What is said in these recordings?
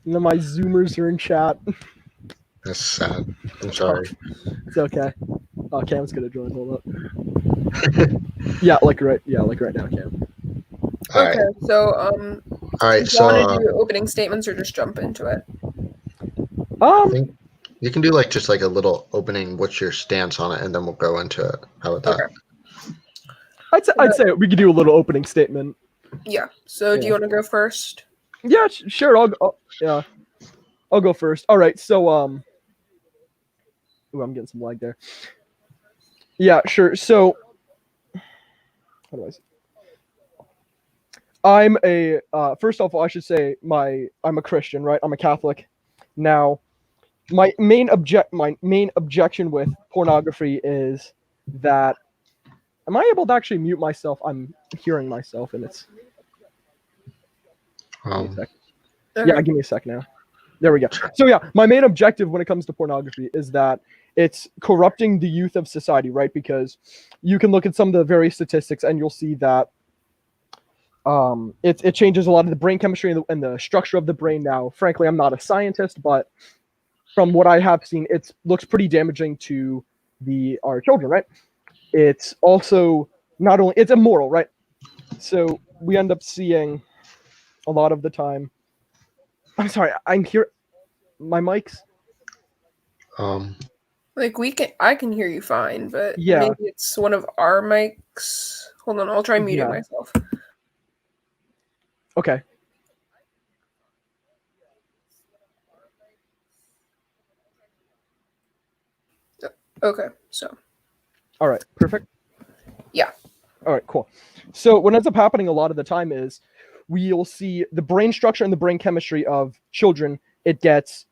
And then my Zoomers are in chat. That's sad. I'm sorry. It's okay. Oh, Cam's gonna join. Hold up. Yeah, like right now, Cam. All right. Okay, so All right. do you want So to do opening statements or just jump into it? I think you can do like just like a little opening. What's your stance on it, and then we'll go into it. How about that? Okay. I'd say we could do a little opening statement. Yeah. So do you want to go first? Yeah, sure. I'll go first. All right. So ooh, I'm getting some lag there. Yeah, sure. So how do I say? I'm a first off, I should say I'm a Christian, right? I'm a Catholic. Now, my main objection with pornography is that am I able to actually mute myself? I'm hearing myself, and it's. Give me a sec. Okay. Yeah, give me a sec now. There we go. So yeah, my main objective when it comes to pornography is that it's corrupting the youth of society, right? Because you can look at some of the various statistics and you'll see that it changes a lot of the brain chemistry and the structure of the brain. Now, frankly, I'm not a scientist, but from what I have seen, it looks pretty damaging to our children, right? It's also not only it's immoral, right? So we end up seeing a lot of the time. I'm sorry, I'm here. My mic's. Like I can hear you fine, but Yeah. maybe it's one of our mics. Hold on, I'll try muting myself. Okay. Okay, so. All right, perfect. Yeah. All right, cool. So what ends up happening a lot of the time is we'll see the brain structure and the brain chemistry of children. It gets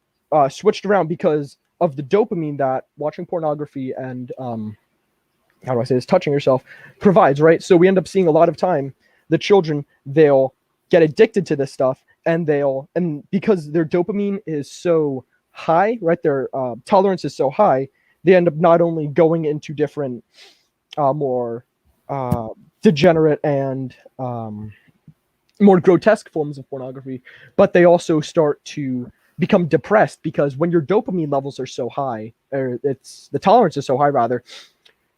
switched around because of the dopamine that watching pornography and how do I say this, touching yourself provides, right? So we end up seeing a lot of time the children, they'll get addicted to this stuff and because their dopamine is so high, right? Their tolerance is so high, they end up not only going into different more degenerate and more grotesque forms of pornography, but they also start to become depressed because when your dopamine levels are so high, or the tolerance is so high rather,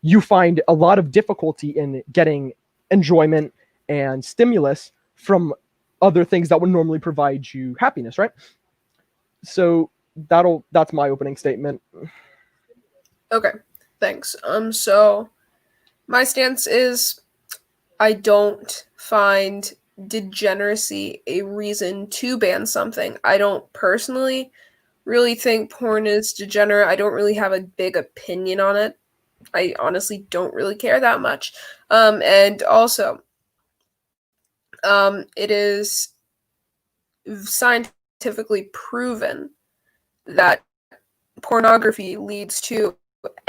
you find a lot of difficulty in getting enjoyment and stimulus from other things that would normally provide you happiness, right? So that's my opening statement. Okay, thanks. So my stance is I don't find degeneracy a reason to ban something. I don't personally really think porn is degenerate. I don't really have a big opinion on it. I honestly don't really care that much. And also, it is scientifically proven that pornography leads to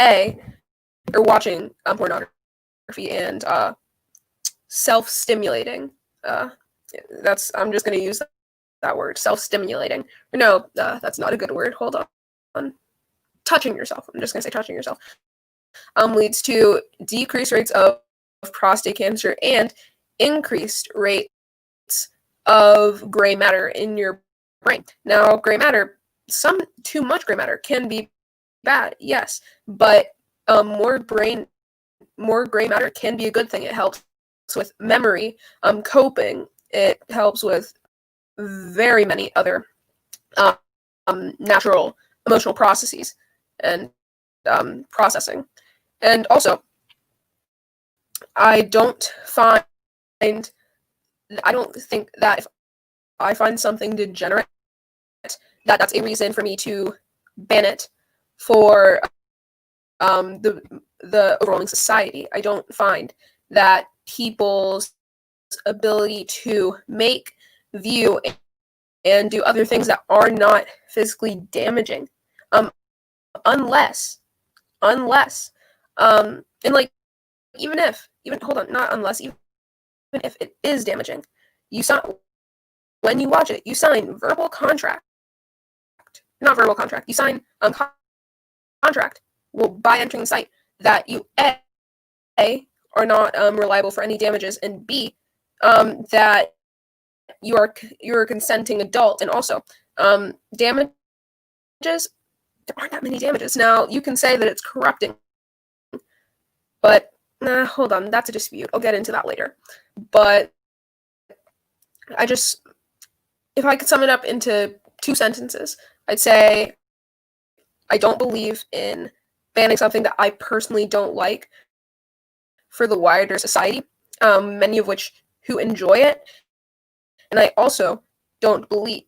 or watching pornography and self-stimulating. I'm just going to use that word, self-stimulating. No, that's not a good word. Hold on. Touching yourself. I'm just going to say touching yourself. Leads to decreased rates of prostate cancer and increased rates of gray matter in your brain. Now, gray matter, too much gray matter can be bad, yes, but more gray matter can be a good thing. It helps with memory, coping. It helps with very many other natural emotional processes and processing. And also, I don't think that if I find something degenerate, that's a reason for me to ban it for the overall society. I don't find that people's ability to make, view, and do other things that are not physically damaging, unless, and like even hold on, not unless, even if it is damaging, when you watch it, you sign verbal contract, not verbal contract, you sign contract by entering the site that you A are not reliable for any damages, and B that you're a consenting adult, and also Damages, there aren't that many damages. Now, you can say that it's corrupting, but hold on, that's a dispute. I'll get into that later. But if I could sum it up into 2 sentences, I'd say I don't believe in banning something that I personally don't like for the wider society, many of which who enjoy it. And I also don't believe...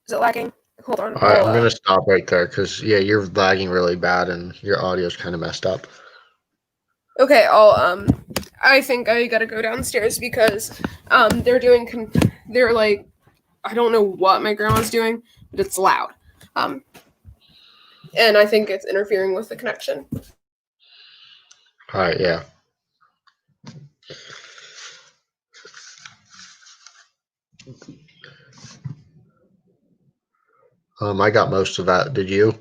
Is it lagging? Hold on. All right, I'm gonna stop right there because you're lagging really bad and your audio's kind of messed up. Okay, I think I gotta go downstairs because they're like, I don't know what my grandma's doing, but it's loud. And I think it's interfering with the connection. All right, yeah. I got most of that. Did you?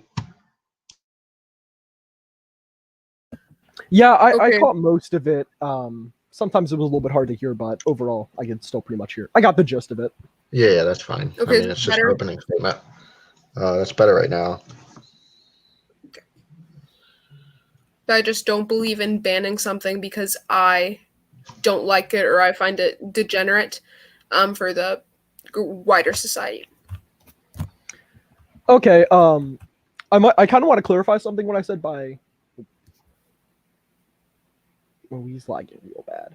Yeah, I Okay. caught most of it. Sometimes it was a little bit hard to hear, but overall, I could still pretty much hear. I got the gist of it. Yeah, that's fine. Okay, I mean, it's just better? an opening statement. That's better right now. I just don't believe in banning something because I don't like it or I find it degenerate for the wider society. Okay. I kind of want to clarify something when I said by. Oh, he's lagging real bad.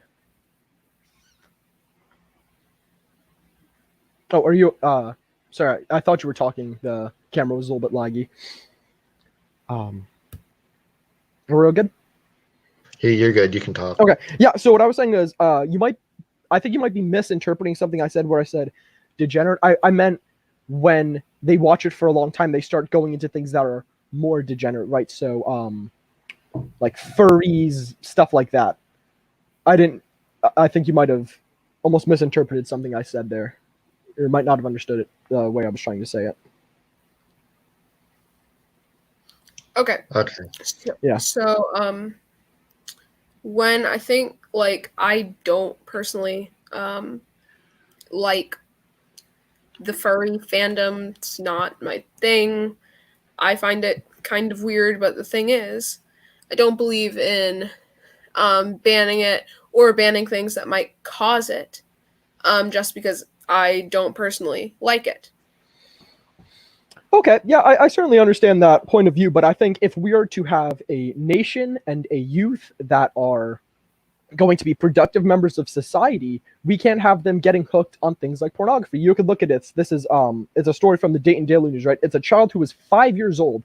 Oh, are you? Sorry, I thought you were talking. The camera was a little bit laggy. We're real good. Hey, you're good. You can talk. Okay. Yeah. So what I was saying is, I think you might be misinterpreting something I said where I said degenerate. I meant when they watch it for a long time, they start going into things that are more degenerate, right? So, like furries, stuff like that. I think you might have almost misinterpreted something I said there. Or might not have understood it the way I was trying to say it. Okay. Okay. Yeah. So, when I think, like, I don't personally like the furry fandom, it's not my thing. I find it kind of weird, but the thing is, I don't believe in banning it or banning things that might cause it just because I don't personally like it. Okay, yeah, I certainly understand that point of view, but I think if we are to have a nation and a youth that are going to be productive members of society, we can't have them getting hooked on things like pornography. You could look at it. This is it's a story from the Dayton Daily News, right? It's a child who was 5 years old.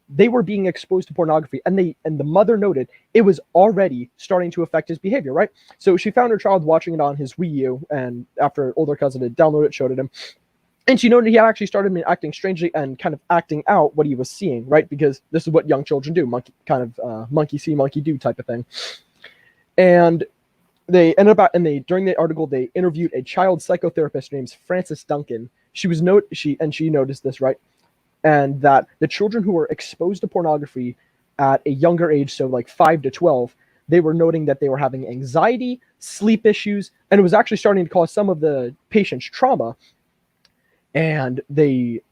They were being exposed to pornography, and the mother noted it was already starting to affect his behavior, right? So she found her child watching it on his Wii U, and after an older cousin had downloaded it, showed it him. And she noted he had actually started acting strangely and kind of acting out what he was seeing, right? Because this is what young children do, monkey see, monkey do type of thing. And they ended up, during the article, they interviewed a child psychotherapist named Frances Duncan. She noticed this, right? And that the children who were exposed to pornography at a younger age, so like 5 to 12, they were noting that they were having anxiety, sleep issues, and it was actually starting to cause some of the patients trauma. And she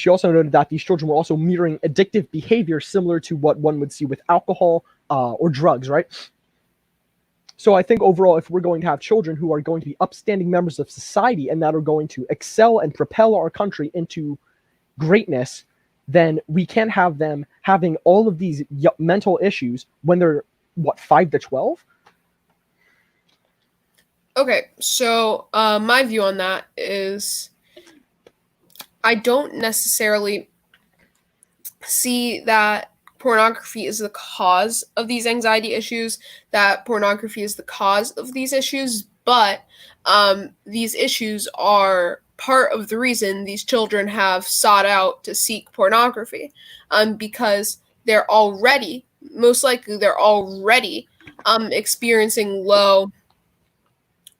also noted that these children were also mirroring addictive behavior similar to what one would see with alcohol or drugs, right? So I think overall, if we're going to have children who are going to be upstanding members of society and that are going to excel and propel our country into greatness, then we can't have them having all of these mental issues when they're, 5 to 12? Okay, so my view on that is I don't necessarily see that pornography is the cause of these anxiety issues, that pornography is the cause of these issues, but these issues are part of the reason these children have sought out to seek pornography, because they're already, most likely, experiencing low,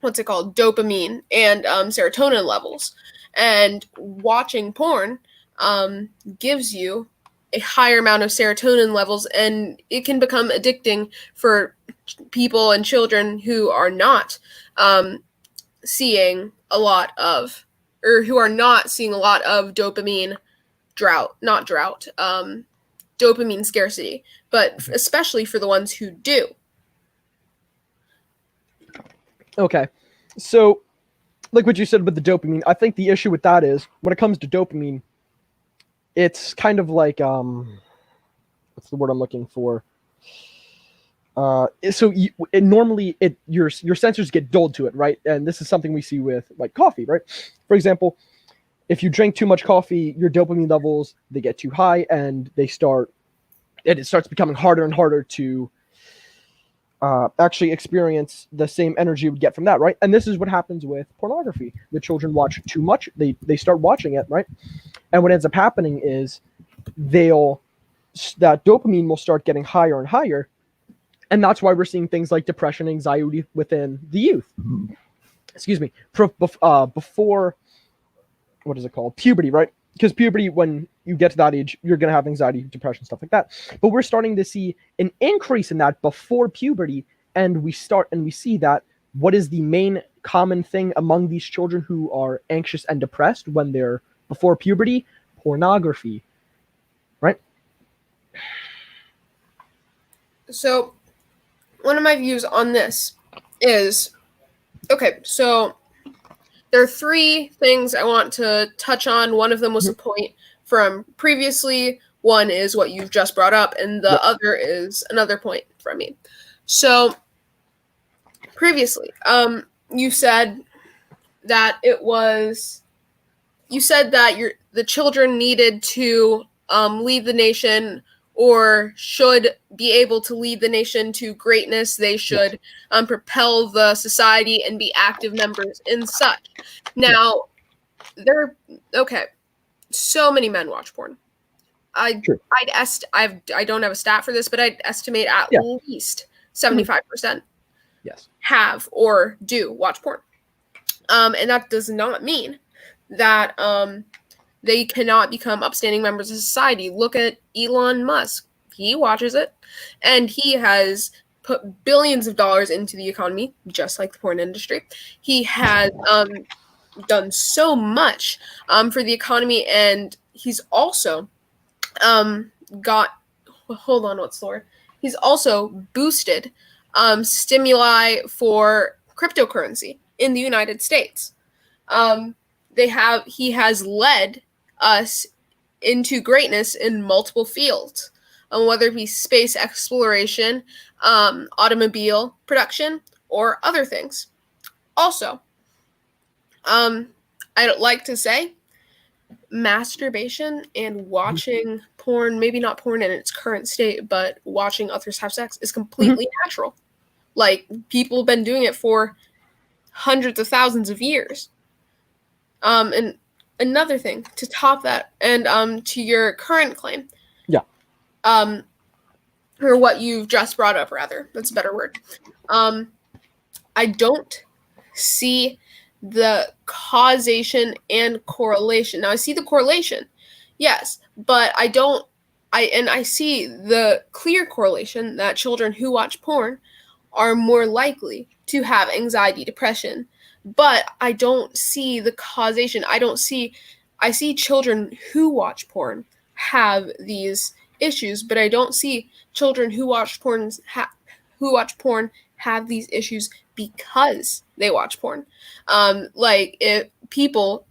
dopamine and serotonin levels. And watching porn gives you a higher amount of serotonin levels, and it can become addicting for people and children who are not seeing a lot of, or who are not seeing a lot of dopamine dopamine scarcity, but especially for the ones who do. Okay. So, like what you said with the dopamine, I think the issue with that is when it comes to dopamine, it's kind of like what's the word I'm looking for? So normally your sensors get dulled to it, right? And this is something we see with like coffee, right? For example, if you drink too much coffee, your dopamine levels they get too high, and it starts becoming harder and harder to actually experience the same energy you would get from that, right? And this is what happens with pornography. The children watch too much; they start watching it, right? And what ends up happening is that dopamine will start getting higher and higher, and that's why we're seeing things like depression, anxiety within the youth. Excuse me, before what is it called? Puberty, right? Because puberty, when you get to that age, you're going to have anxiety, depression, stuff like that. But we're starting to see an increase in that before puberty, and we see that what is the main common thing among these children who are anxious and depressed when they're before puberty? Pornography, right? So, one of my views on this is, okay, so there are three things I want to touch on. One of them was a point from previously. One is what you've just brought up, and the other is another point from me. So, previously, you said that the children needed to lead the nation, or should be able to lead the nation to greatness. They should propel the society and be active members and such. Now, so many men watch porn. I don't have a stat for this, but I'd estimate at least 75% have or do watch porn. And that does not mean that they cannot become upstanding members of society. Look at Elon Musk. He watches it, and he has put billions of dollars into the economy, just like the porn industry. He has done so much for the economy, and he's also He's also boosted stimuli for cryptocurrency in the United States. He has led us into greatness in multiple fields, whether it be space exploration, automobile production, or other things. Also, I'd like to say masturbation and watching porn, maybe not porn in its current state, but watching others have sex is completely natural. Like, people have been doing it for hundreds of thousands of years. And another thing to top that, and to your current claim, or what you've just brought up, rather, that's a better word. I don't see the causation and correlation. Now, I see the correlation, yes, but I see the clear correlation that children who watch porn are more likely to have anxiety, depression, but I don't see the causation. I see children who watch porn have these issues, but I don't see children who watch porn have these issues because they watch porn. Like, if people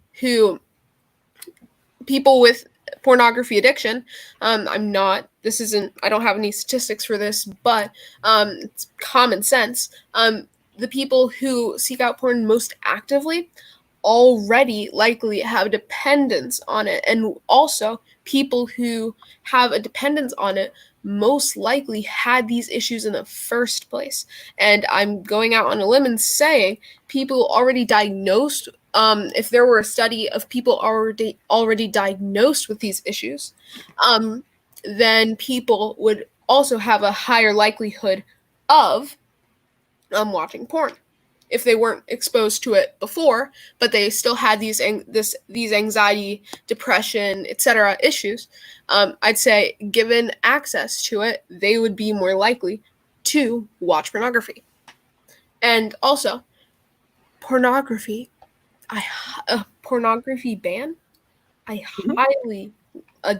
with pornography addiction, I don't have any statistics for this, but it's common sense. The people who seek out porn most actively already likely have dependence on it, and also people who have a dependence on it most likely had these issues in the first place. And I'm going out on a limb and saying people already diagnosed, if there were a study of people already diagnosed with these issues, then people would also have a higher likelihood of watching porn if they weren't exposed to it before, but they still had these anxiety, depression, etc. issues. I'd say, given access to it, they would be more likely to watch pornography. And also, pornography, pornography ban, I highly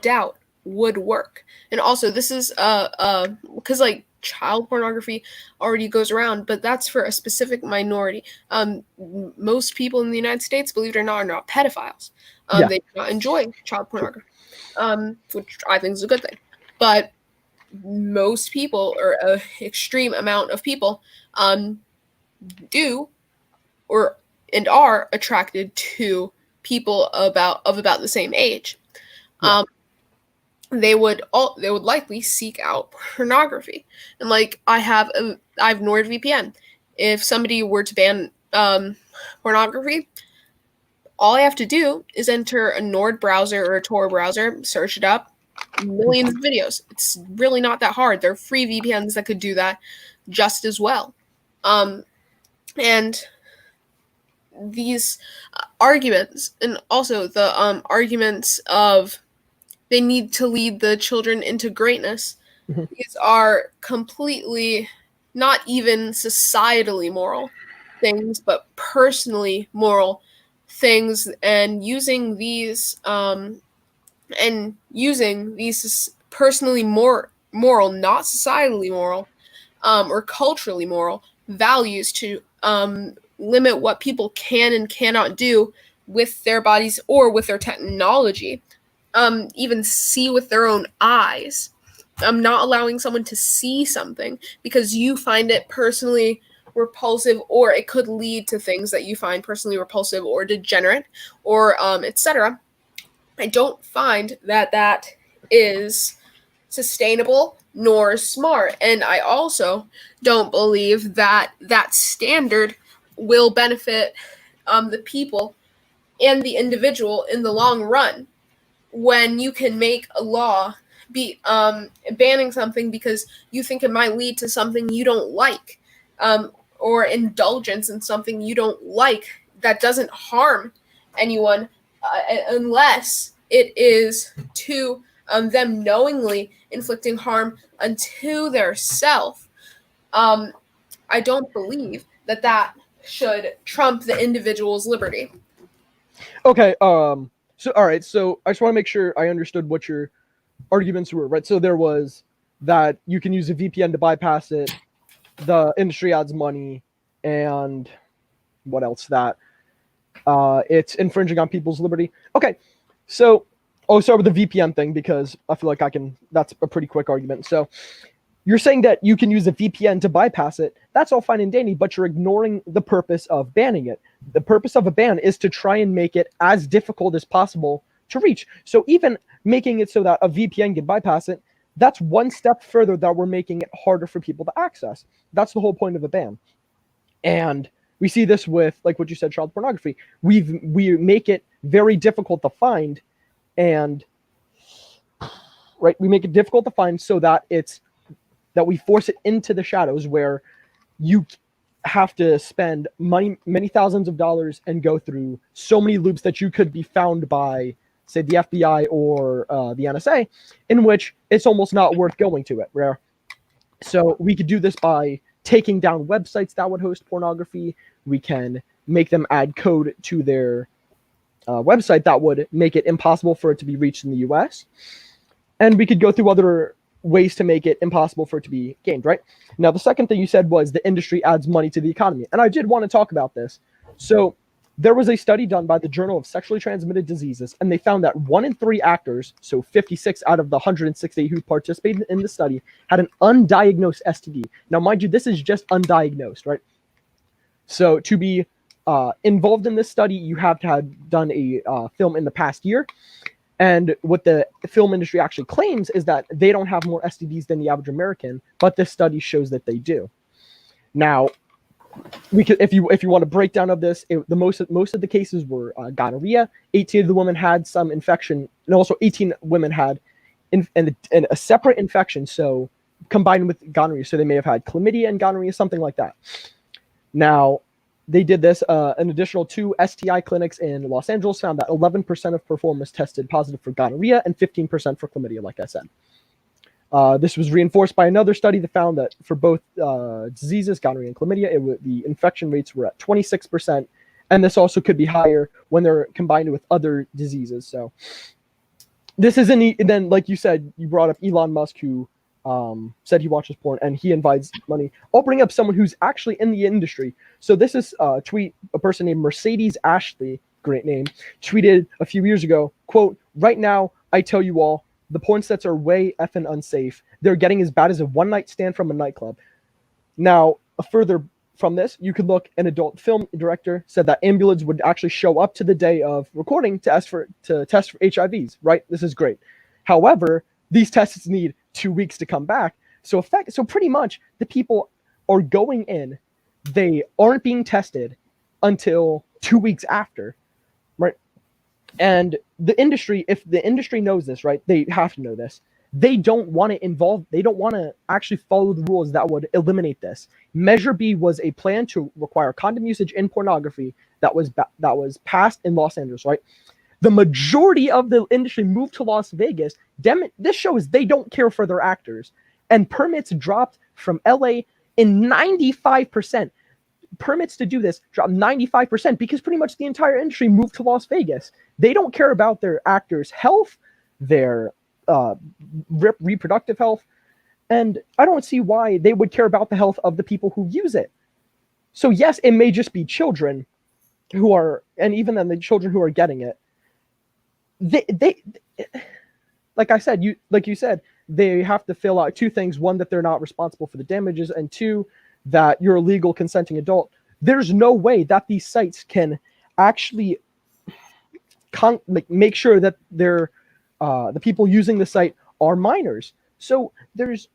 doubt would work. And also, this is because like child pornography already goes around, but that's for a specific minority. Most people in the United States, believe it or not, are not pedophiles. They do not enjoy child pornography, which I think is a good thing. But most people, or an extreme amount of people, do or and are attracted to people of about the same age. They would likely seek out pornography. And like I have NordVPN. If somebody were to ban pornography, all I have to do is enter a Nord browser or a Tor browser, search it up, millions of videos. It's really not that hard. There are free VPNs that could do that just as well. And these arguments, and also the arguments of they need to lead the children into greatness, these are completely not even societally moral things, but personally moral things, and using these personally moral, not societally moral, or culturally moral values to limit what people can and cannot do with their bodies or with their technology. Even see with their own eyes. Not allowing someone to see something because you find it personally repulsive, or it could lead to things that you find personally repulsive or degenerate, or etc. I don't find that is sustainable nor smart, and I also don't believe that standard will benefit the people and the individual in the long run. When you can make a law be banning something because you think it might lead to something you don't like, or indulgence in something you don't like that doesn't harm anyone, unless it is to them knowingly inflicting harm unto their self. I don't believe that should trump the individual's liberty. Okay. So all right. So I just want to make sure I understood what your arguments were. Right. So there was that you can use a VPN to bypass it. The industry adds money, and what else? That it's infringing on people's liberty. Okay. So I'll start with the VPN thing because I feel like that's a pretty quick argument. So you're saying that you can use a VPN to bypass it. That's all fine and dandy, but you're ignoring the purpose of banning it. The purpose of a ban is to try and make it as difficult as possible to reach. So even making it so that a VPN can bypass it, that's one step further that we're making it harder for people to access. That's the whole point of a ban. And we see this with, like what you said, child pornography. We make it very difficult to find, and right, we make it difficult to find so that we force it into the shadows, where you have to spend money, many thousands of dollars, and go through so many loops that you could be found by, say, the FBI or the NSA, in which it's almost not worth going to it. Where, so we could do this by taking down websites that would host pornography. We can make them add code to their website that would make it impossible for it to be reached in the US. And we could go through other ways to make it impossible for it to be gained, right? Now, the second thing you said was the industry adds money to the economy. And I did want to talk about this. So there was a study done by the Journal of Sexually Transmitted Diseases, and they found that 1 in 3 actors, so 56 out of the 168 who participated in the study, had an undiagnosed STD. Now, mind you, this is just undiagnosed, right? So to be involved in this study, you have to have done a film in the past year. And what the film industry actually claims is that they don't have more STDs than the average American, but this study shows that they do. Now, we could, if you want a breakdown of this, most of the cases were gonorrhea. 18 of the women had some infection, and also 18 women had a separate infection, so combined with gonorrhea. So they may have had chlamydia and gonorrhea, something like that. Now, they did this. An additional 2 STI clinics in Los Angeles found that 11% of performers tested positive for gonorrhea and 15% for chlamydia, like I said. This was reinforced by another study that found that for both diseases, gonorrhea and chlamydia, the infection rates were at 26% and this also could be higher when they're combined with other diseases. So this isn't. And then, like you said, you brought up Elon Musk, who said he watches porn and he invites money. I'll bring up someone who's actually in the industry. So this is a tweet a person named Mercedes Ashley, great name, tweeted a few years ago, quote, "Right now, I tell you all, the porn sets are way effing unsafe. They're getting as bad as a one-night stand from a nightclub." Now, further from this, you could look, an adult film director said that ambulance would actually show up to the day of recording to test for HIVs, right? This is great. However, these tests need 2 weeks to come back. So pretty much the people are going in, they aren't being tested until 2 weeks after, right? And the industry, if the industry knows this, right, they have to know this. They don't want to actually follow the rules that would eliminate this. Measure B was a plan to require condom usage in pornography that was passed in Los Angeles, right? The majority of the industry moved to Las Vegas. This shows they don't care for their actors. And permits dropped from LA in 95%. Permits to do this dropped 95% because pretty much the entire industry moved to Las Vegas. They don't care about their actors' health, their reproductive health, and I don't see why they would care about the health of the people who use it. So yes, it may just be children who are, and even then the children who are getting it, they like you said, they have to fill out two things: one, that they're not responsible for the damages, and two, that you're a legal consenting adult. There's no way that these sites can actually make sure that they're the people using the site are minors. So it's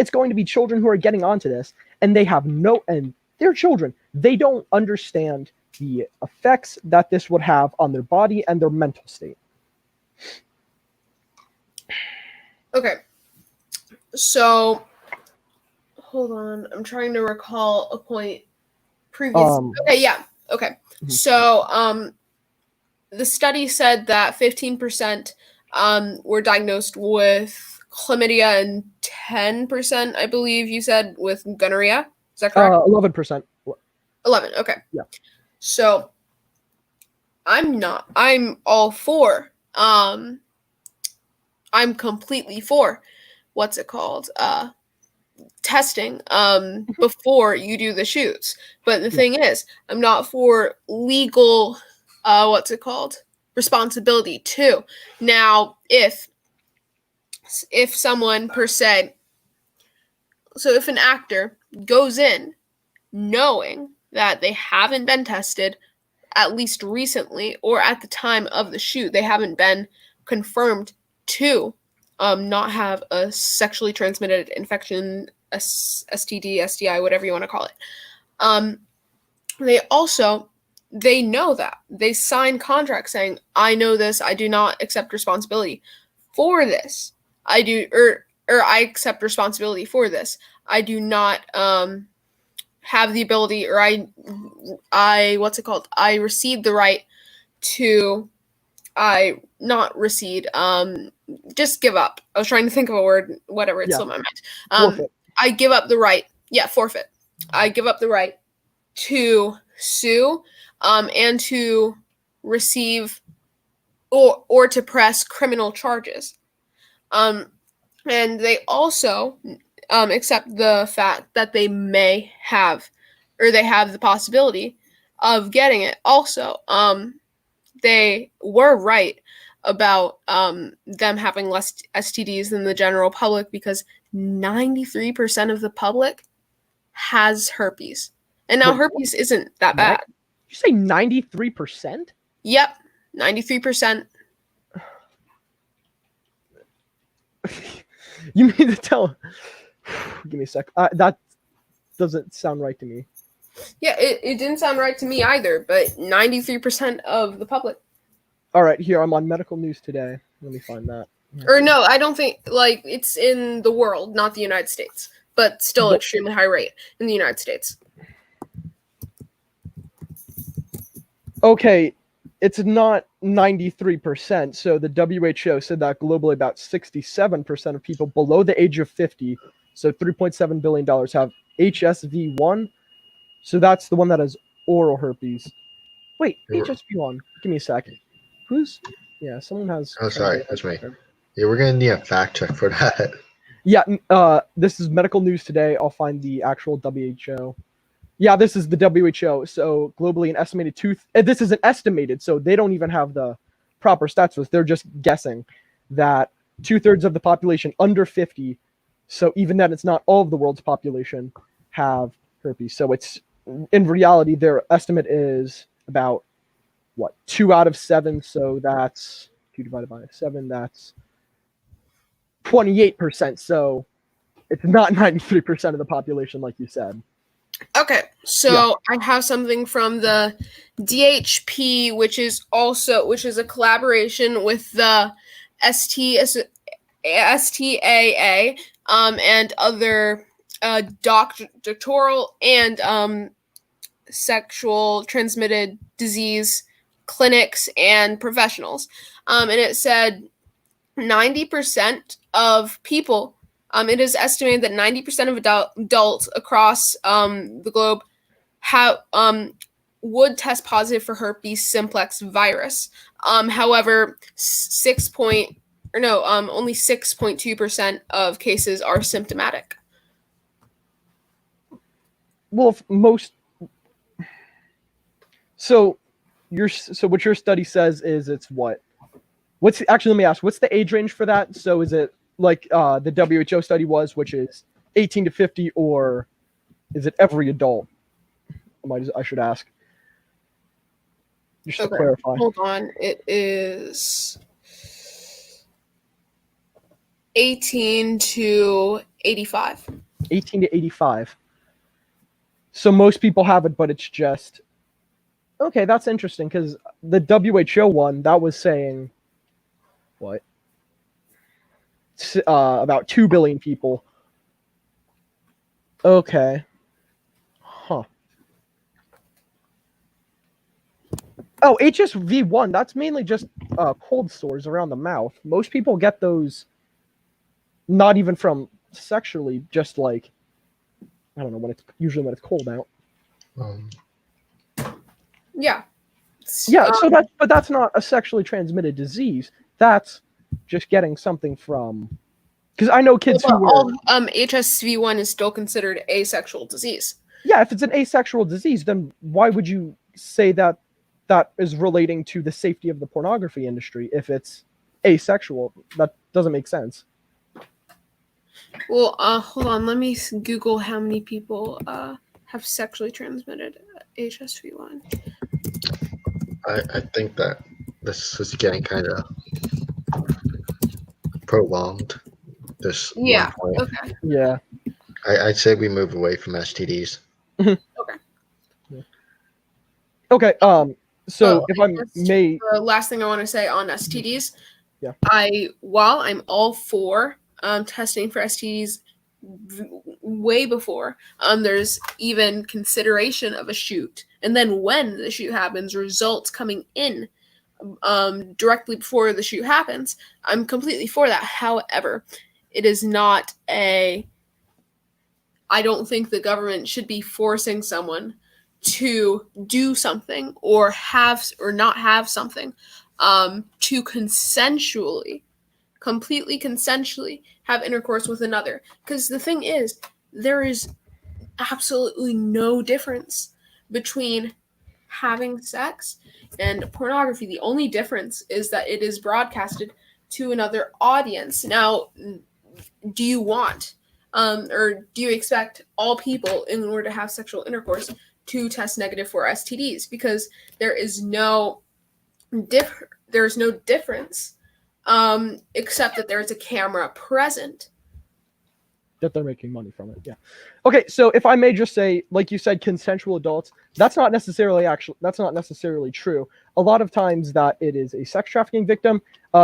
going to be children who are getting onto this, and they're children. They don't understand the effects that this would have on their body and their mental state. Okay. So, hold on. I'm trying to recall a point previous. Okay, yeah. Okay. Mm-hmm. So, the study said that 15% were diagnosed with chlamydia and 10%, I believe you said, with gonorrhea. Is that correct? 11%. 11, okay. Yeah. So I'm all for, I'm completely for, what's it called? Testing before you do the shoots. But the thing is, I'm not for legal, responsibility too. Now, if someone per se, so if an actor goes in knowing that they haven't been tested, at least recently, or at the time of the shoot, they haven't been confirmed to not have a sexually transmitted infection, STD, STI, whatever you want to call it. They know that. They sign contracts saying, I know this, I do not accept responsibility for this. I accept responsibility for this. I do not have the ability, or I recede the right to, just give up. I was trying to think of a word, whatever, it slipped my mind. I give up the right, forfeit. I give up the right to sue, and to receive or to press criminal charges. And they also accept the fact that they may have, or they have the possibility of getting it. Also, they were right about them having less STDs than the general public, because 93% of the public has herpes. And now herpes isn't that bad. You say 93%? Yep, 93%. You mean to tell? Give me a sec. That doesn't sound right to me. Yeah, it didn't sound right to me either, but 93% of the public. All right, here, I'm on Medical News Today. Let me find that. Or no, I don't think, it's in the world, not the United States, but still extremely high rate in the United States. Okay, it's not 93%. So the WHO said that globally about 67% of people below the age of 50, so $3.7 billion, have HSV1. So that's the one that is oral herpes. Wait, They were- HSV1. Give me a sec. Someone has. Oh, sorry, that's me. Yeah, we're gonna need a fact check for that. Yeah, this is medical news today. I'll find the actual WHO. Yeah, this is the WHO. So globally, an estimated this is an estimated, so they don't even have the proper stats for this. They're just guessing that 2/3 of the population under 50, so even then it's not all of the world's population, have herpes. So it's, in reality, their estimate is about, 2 out of 7. So that's 2 divided by 7. That's 28%. So it's not 93% of the population, like you said. Okay, so I have something from the DHP, which is a collaboration with the STAA, and other doctoral and sexual transmitted disease clinics and professionals, and it said 90% of people. It is estimated that 90% of adults across the globe have would test positive for herpes simplex virus. However, only 6.2% of cases are symptomatic. Well, so what your study says is it's what? What's actually, let me ask, what's the age range for that? So is it like the WHO study was, which is 18 to 50, or is it every adult? I should ask. Just to clarify. Hold on. It is 18 to 85. 18 to 85. So most people have it, but it's just... Okay, that's interesting, because the WHO one, that was saying... What? About 2 billion people. Okay. Huh. Oh, HSV1, that's mainly just cold sores around the mouth. Most people get those not even from sexually, just like, I don't know, usually when it's cold out. Yeah. Yeah, but that's not a sexually transmitted disease. That's just getting something from... Because I know kids who are... HSV1 is still considered a sexual disease. Yeah, if it's an asexual disease, then why would you say that is relating to the safety of the pornography industry if it's asexual? That doesn't make sense. Well, hold on. Let me Google how many people have sexually transmitted HSV1. I think that this is getting kind of prolonged. This Yeah. one point. Okay. Yeah. I'd say we move away from STDs. Okay. Yeah. Okay. So if I may, the last thing I want to say on STDs, yeah. While I'm all for testing for STDs way before there's even consideration of a shoot, and then when the shoot happens, results coming in directly before the shoot happens, I'm completely for that. However, it is not I don't think the government should be forcing someone to do something or not have something to completely consensually have intercourse with another. Because the thing is, there is absolutely no difference between having sex and pornography. The only difference is that it is broadcasted to another audience. Now, do you want or do you expect all people, in order to have sexual intercourse, to test negative for STDs? Because there is no difference except that there's a camera present. That they're making money from it. Yeah. Okay, so if I may just say, like you said, consensual adults, that's not necessarily true. A lot of times that it is a sex trafficking victim.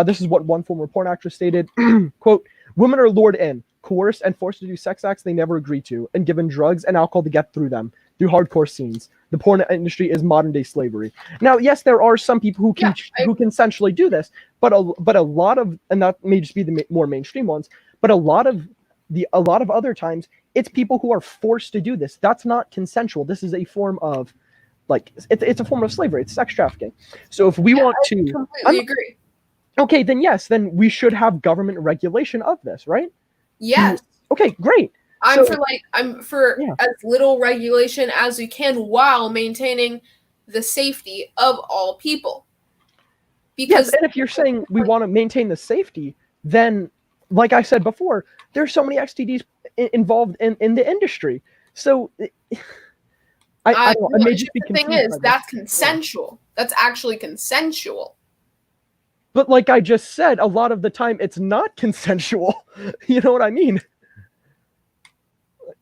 This is what one former porn actress stated, quote, "Women are lured in, coerced, and forced to do sex acts they never agree to, and given drugs and alcohol to get through them, through hardcore scenes. The porn industry is modern day slavery." Now, yes, there are some people who who consensually do this, but a lot of, and that may just be the more mainstream ones, but a lot of other times, it's people who are forced to do this. That's not consensual. This is a form of it's a form of slavery. It's sex trafficking. So if we want to completely agree. Okay, then we should have government regulation of this, right? Yes. Okay, great. I'm So- for Yeah. as little regulation as we can while maintaining the safety of all people. Yes, Because and if you're saying we want to maintain the safety, then, like I said before, there's so many STDs involved in the industry. So I don't know, I may just be the thing confused is, by this. that's consensual. That's actually consensual. But like I just said, a lot of the time it's not consensual. You know what I mean?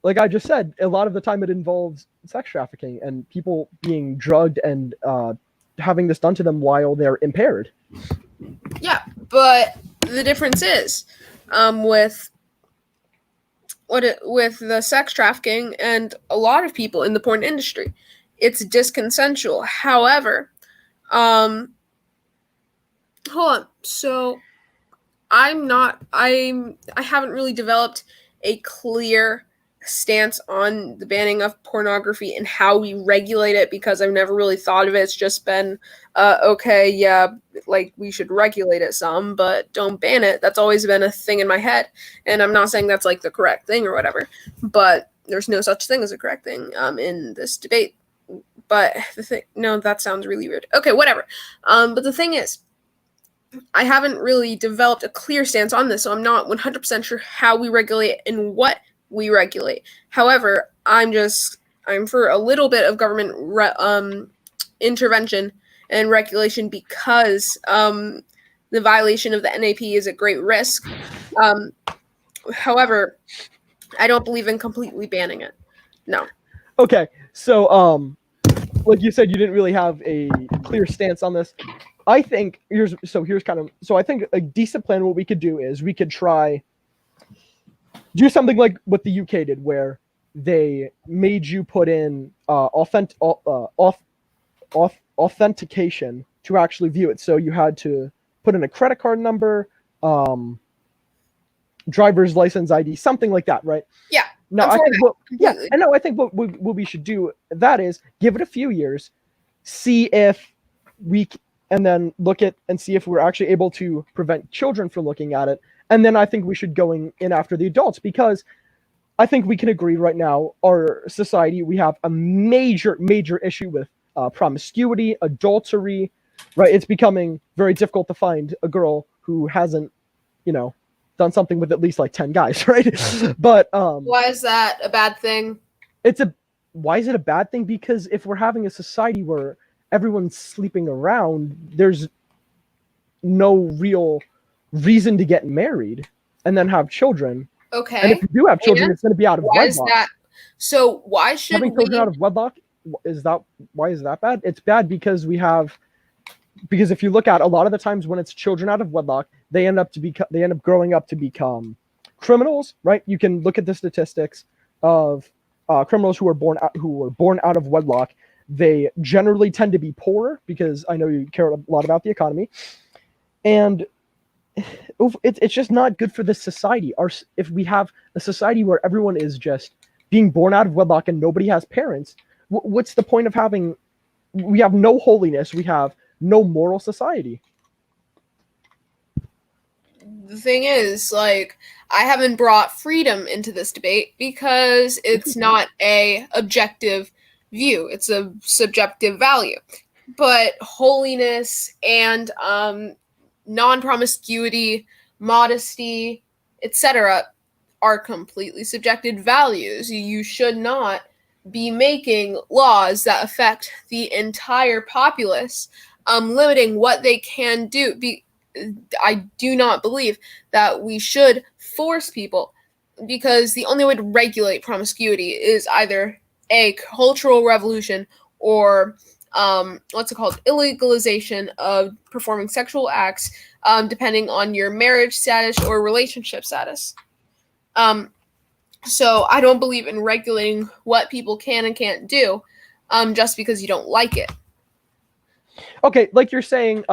Like I just said, a lot of the time it involves sex trafficking and people being drugged and having this done to them while they're impaired. Yeah, but the difference is, with the sex trafficking and a lot of people in the porn industry, it's disconsensual. However, hold on. So I haven't really developed a clear stance on the banning of pornography and how we regulate it because I've never really thought of it. It's just been, okay, yeah, like we should regulate it some, but don't ban it. That's always been a thing in my head. And I'm not saying that's like the correct thing or whatever, but there's no such thing as a correct thing in this debate. But no, that sounds really weird. Okay, whatever. But the thing is, I haven't really developed a clear stance on this, so I'm not 100% sure how we regulate and what we regulate. However, I'm for a little bit of government intervention and regulation because the violation of the NAP is a great risk. However, I don't believe in completely banning it. No. Okay, so like you said, you didn't really have a clear stance on this. I think I think a decent plan. What we could do is we could try do something like what the UK did, where they made you put in authentication to actually view it. So you had to put in a credit card number, driver's license ID, something like that, right? Yeah. No, I think what we should do that is give it a few years, see if and then look at and see if we're actually able to prevent children from looking at it. And then I think we should go in after the adults, because I think we can agree right now, our society, we have a major issue with promiscuity, adultery, right? It's becoming very difficult to find a girl who hasn't, done something with at least like 10 guys, right? But why is that a bad thing? Why is it a bad thing? Because if we're having a society where everyone's sleeping around, there's no real reason to get married and then have children. Okay. And if you do have children, it's going to be out of wedlock. So why should having children out of wedlock, why is that bad? It's bad because if you look at a lot of the times when it's children out of wedlock, they end up growing up to become criminals, right? You can look at the statistics of criminals who were born out of wedlock. They generally tend to be poorer, because I know you care a lot about the economy, and it's just not good for this society. If we have a society where everyone is just being born out of wedlock and nobody has parents, what's the point of having? We have no holiness. We have no moral society. The thing is, like, I haven't brought freedom into this debate because it's not a objective view. It's a subjective value. But holiness and non-promiscuity, modesty, etc. are completely subjective values. You should not be making laws that affect the entire populace, limiting what they can do. I do not believe that we should force people, because the only way to regulate promiscuity is either a cultural revolution or illegalization of performing sexual acts, depending on your marriage status or relationship status. So I don't believe in regulating what people can and can't do, just because you don't like it. Okay, like you're saying,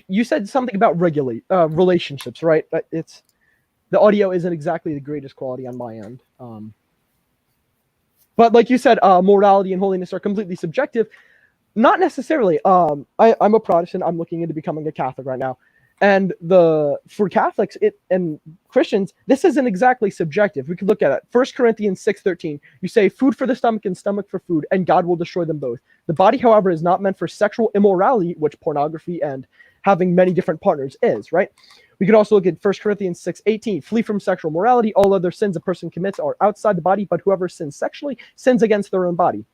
you said something about relationships, right? The audio isn't exactly the greatest quality on my end. But like you said, morality and holiness are completely subjective. Not necessarily. I'm a Protestant. I'm looking into becoming a Catholic right now, and for Catholics and Christians, this isn't exactly subjective. We could look at it. 1 Corinthians 6:13. You say, "Food for the stomach and stomach for food, and God will destroy them both." The body, however, is not meant for sexual immorality, which pornography and having many different partners is. Right. We could also look at 1 Corinthians 6:18. Flee from sexual morality. All other sins a person commits are outside the body, but whoever sins sexually sins against their own body.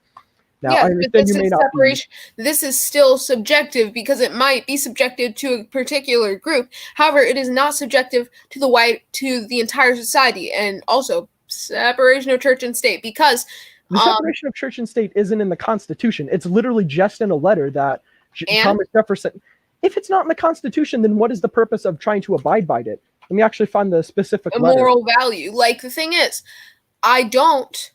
Now, yeah, I but understand this you may is not separation. This is still subjective because it might be subjective to a particular group. However, it is not subjective to the entire society, and also separation of church and state because the separation of church and state isn't in the Constitution. It's literally just in a letter that And? Thomas Jefferson. If it's not in the Constitution, then what is the purpose of trying to abide by it? Let me actually find the specific a letter. moral value. Like the thing is, I don't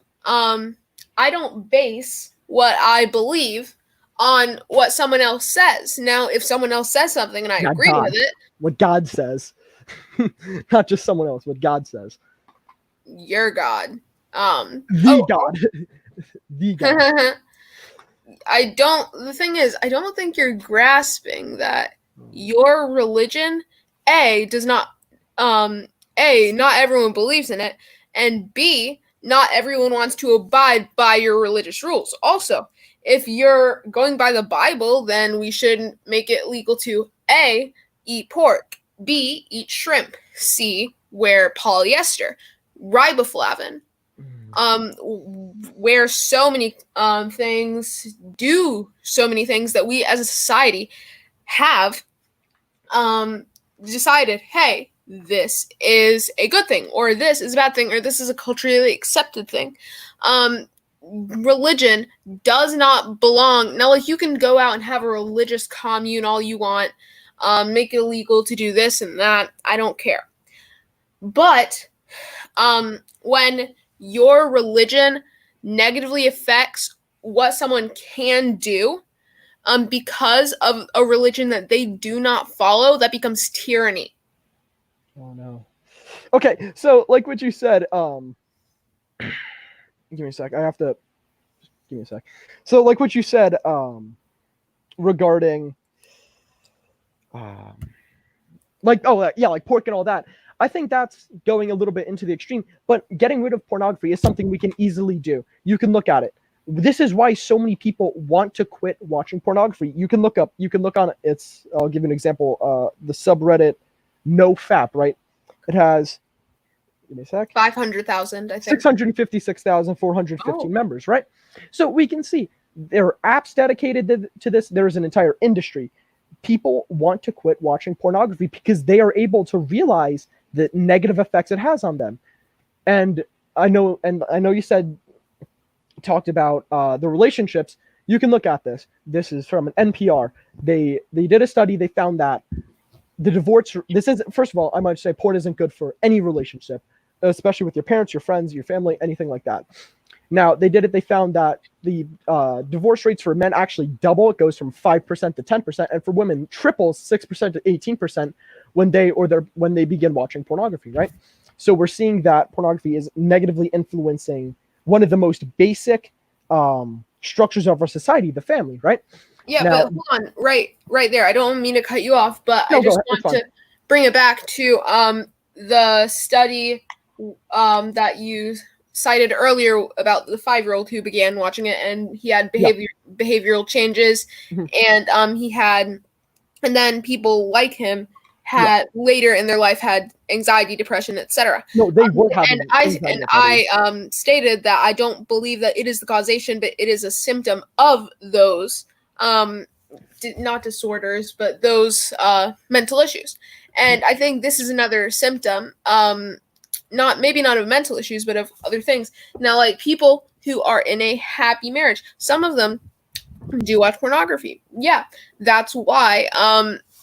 base what I believe on what someone else says. Now, if someone else says something and I Not agree God. with it, What God says, not just someone else. What God says. you're God. The God. The God. The thing is, I don't think you're grasping that your religion, does not, not everyone believes in it, and B, not everyone wants to abide by your religious rules. Also, if you're going by the Bible, then we shouldn't make it legal to A, eat pork, B, eat shrimp, C, wear polyester, riboflavin, where so many things do so many things that we as a society have decided, hey, this is a good thing, or this is a bad thing, or this is a culturally accepted thing. Religion does not belong. Now, like, you can go out and have a religious commune all you want, make it illegal to do this and that. I don't care. But when your religion negatively affects what someone can do because of a religion that they do not follow, that becomes tyranny. Oh no. Okay, so like what you said, give me a sec. Give me a sec. So like what you said, regarding, like pork and all that. I think that's going a little bit into the extreme, but getting rid of pornography is something we can easily do. You can look at it. This is why so many people want to quit watching pornography. You can look on it's, I'll give you an example, the subreddit NoFap, right? It has, give me a sec. 500,000, I think. 656,450 members, right? So we can see there are apps dedicated to this. There's an entire industry. People want to quit watching pornography because they are able to realize the negative effects it has on them. And I know you talked about the relationships. You can look at this. This is from an NPR. They did a study. They found that the divorce. This is, first of all, I might say porn isn't good for any relationship, especially with your parents, your friends, your family, anything like that. Now they did it. They found that the divorce rates for men actually double. It goes from 5% to 10%, and for women triples 6% to 18% when they begin watching pornography. Right. So we're seeing that pornography is negatively influencing one of the most basic structures of our society, the family. Right. Yeah, now, but hold on, right there. I don't mean to cut you off, but no, I just want to bring it back to the study that you cited earlier about the 5-year-old who began watching it, and he had behavioral changes, and and then people like him had later in their life had anxiety, depression, etc. No, they were having I stated that I don't believe that it is the causation, but it is a symptom of those not disorders, but those mental issues. And I think this is another symptom, not of mental issues, but of other things. Now, like people who are in a happy marriage, some of them do watch pornography. Yeah, that's why.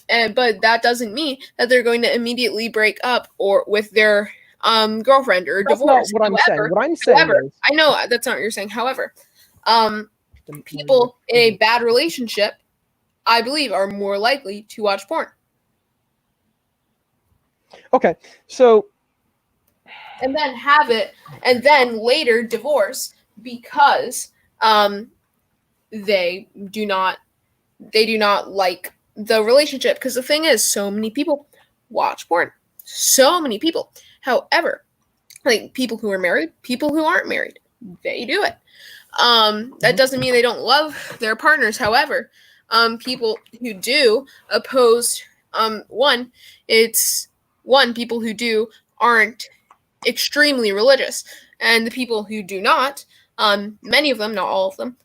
But that doesn't mean that they're going to immediately break up or with their girlfriend or divorce. That's not what I'm saying. What I'm saying is, I know that's not what you're saying. However, people in a bad relationship, I believe, are more likely to watch porn. Okay, so and then have it, and then later divorce because they do not like the relationship. Because the thing is, so many people watch porn. So many people. However, like people who are married, people who aren't married, they do it. That doesn't mean they don't love their partners. However, people who do oppose people who do aren't extremely religious, and the people who do not, many of them, not all of them,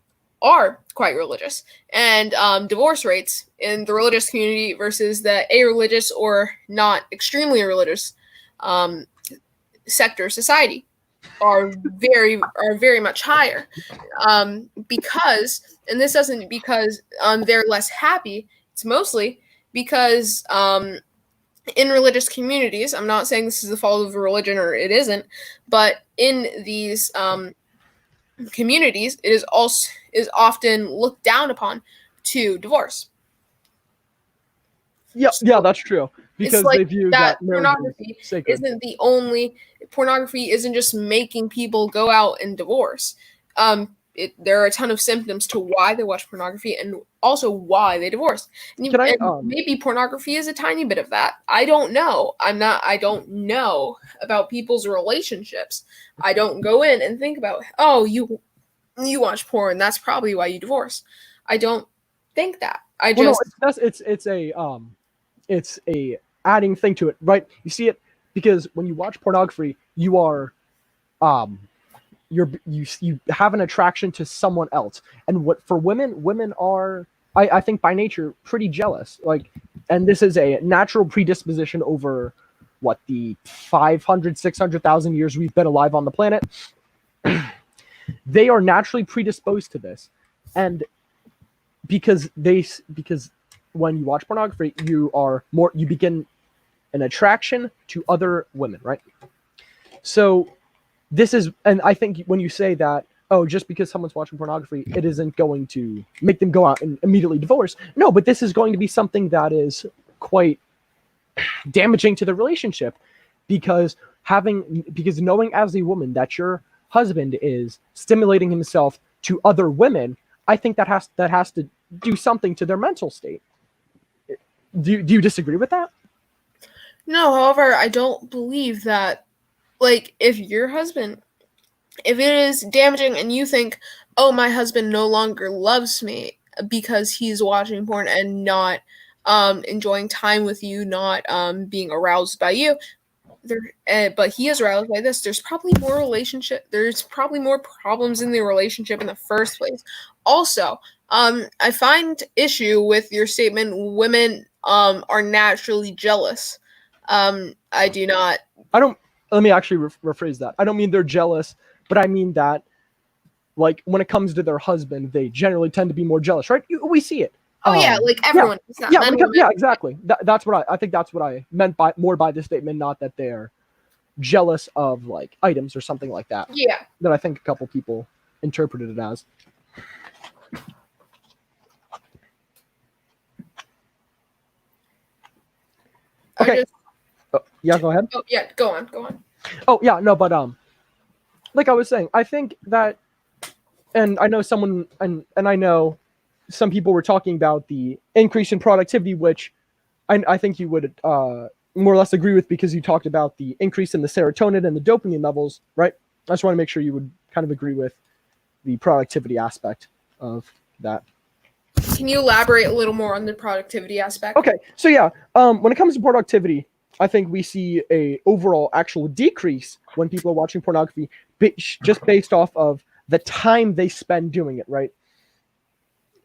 are quite religious. And divorce rates in the religious community versus the a-religious or not extremely religious sector of society are very much higher, because, and this doesn't because they're less happy. It's mostly because in religious communities, I'm not saying this is the fault of a religion or it isn't, but in these communities, it is often looked down upon to divorce. Yeah, that's true, because like they view that pornography isn't the only. Pornography isn't just making people go out and divorce. There are a ton of symptoms to why they watch pornography and also why they divorce. And maybe pornography is a tiny bit of that. I don't know. I don't know about people's relationships. I don't go in and think about, oh, you watch porn, that's probably why you divorce. I don't think that. It's a adding thing to it, right? You see it because when you watch pornography, you are you have an attraction to someone else. And what for women are, I think by nature pretty jealous. Like, and this is a natural predisposition over what, the 600,000 years we've been alive on the planet. They are naturally predisposed to this. And because when you watch pornography, you begin an attraction to other women, right? So this is, and I think when you say that, oh, just because someone's watching pornography, it isn't going to make them go out and immediately divorce. No, but this is going to be something that is quite damaging to the relationship, because knowing as a woman that your husband is stimulating himself to other women, I think that has to do something to their mental state. Do you disagree with that? No, however, I don't believe that, like, if it is damaging and you think, oh, my husband no longer loves me because he's watching porn and not enjoying time with you, not being aroused by you, but he is aroused by this, there's probably more problems in the relationship in the first place. Also, I find issue with your statement, women are naturally jealous. I do not. Let me actually rephrase that. I don't mean they're jealous, but I mean that, like, when it comes to their husband, they generally tend to be more jealous, right? We see it. Oh yeah, like everyone. Exactly. That's what I think. That's what I meant by this statement, not that they're jealous of like items or something like that. Yeah. That I think a couple people interpreted it as. Okay. Yeah, go ahead. Oh yeah, go on. Oh yeah, no, but like I was saying, I think that, and I know someone, and I know some people were talking about the increase in productivity, which I think you would more or less agree with, because you talked about the increase in the serotonin and the dopamine levels, right? I just want to make sure you would kind of agree with the productivity aspect of that. Can you elaborate a little more on the productivity aspect? Okay, so yeah, when it comes to productivity, I think we see a overall actual decrease when people are watching pornography, just based off of the time they spend doing it, right?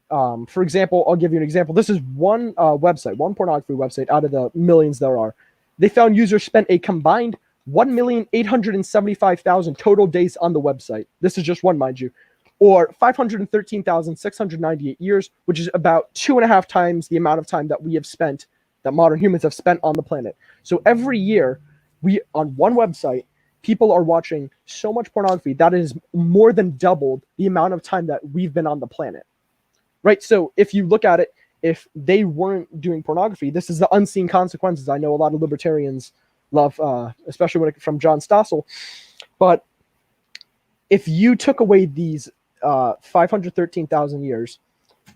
For example, I'll give you an example. This is one pornography website out of the millions there are. They found users spent a combined 1,875,000 total days on the website. This is just one, mind you, or 513,698 years, which is about 2.5 times the amount of time that modern humans have spent on the planet. So every year, on one website, people are watching so much pornography that is more than doubled the amount of time that we've been on the planet. Right? So if you look at it, if they weren't doing pornography, this is the unseen consequences. I know a lot of libertarians love, especially from John Stossel, but if you took away these 513,000 years,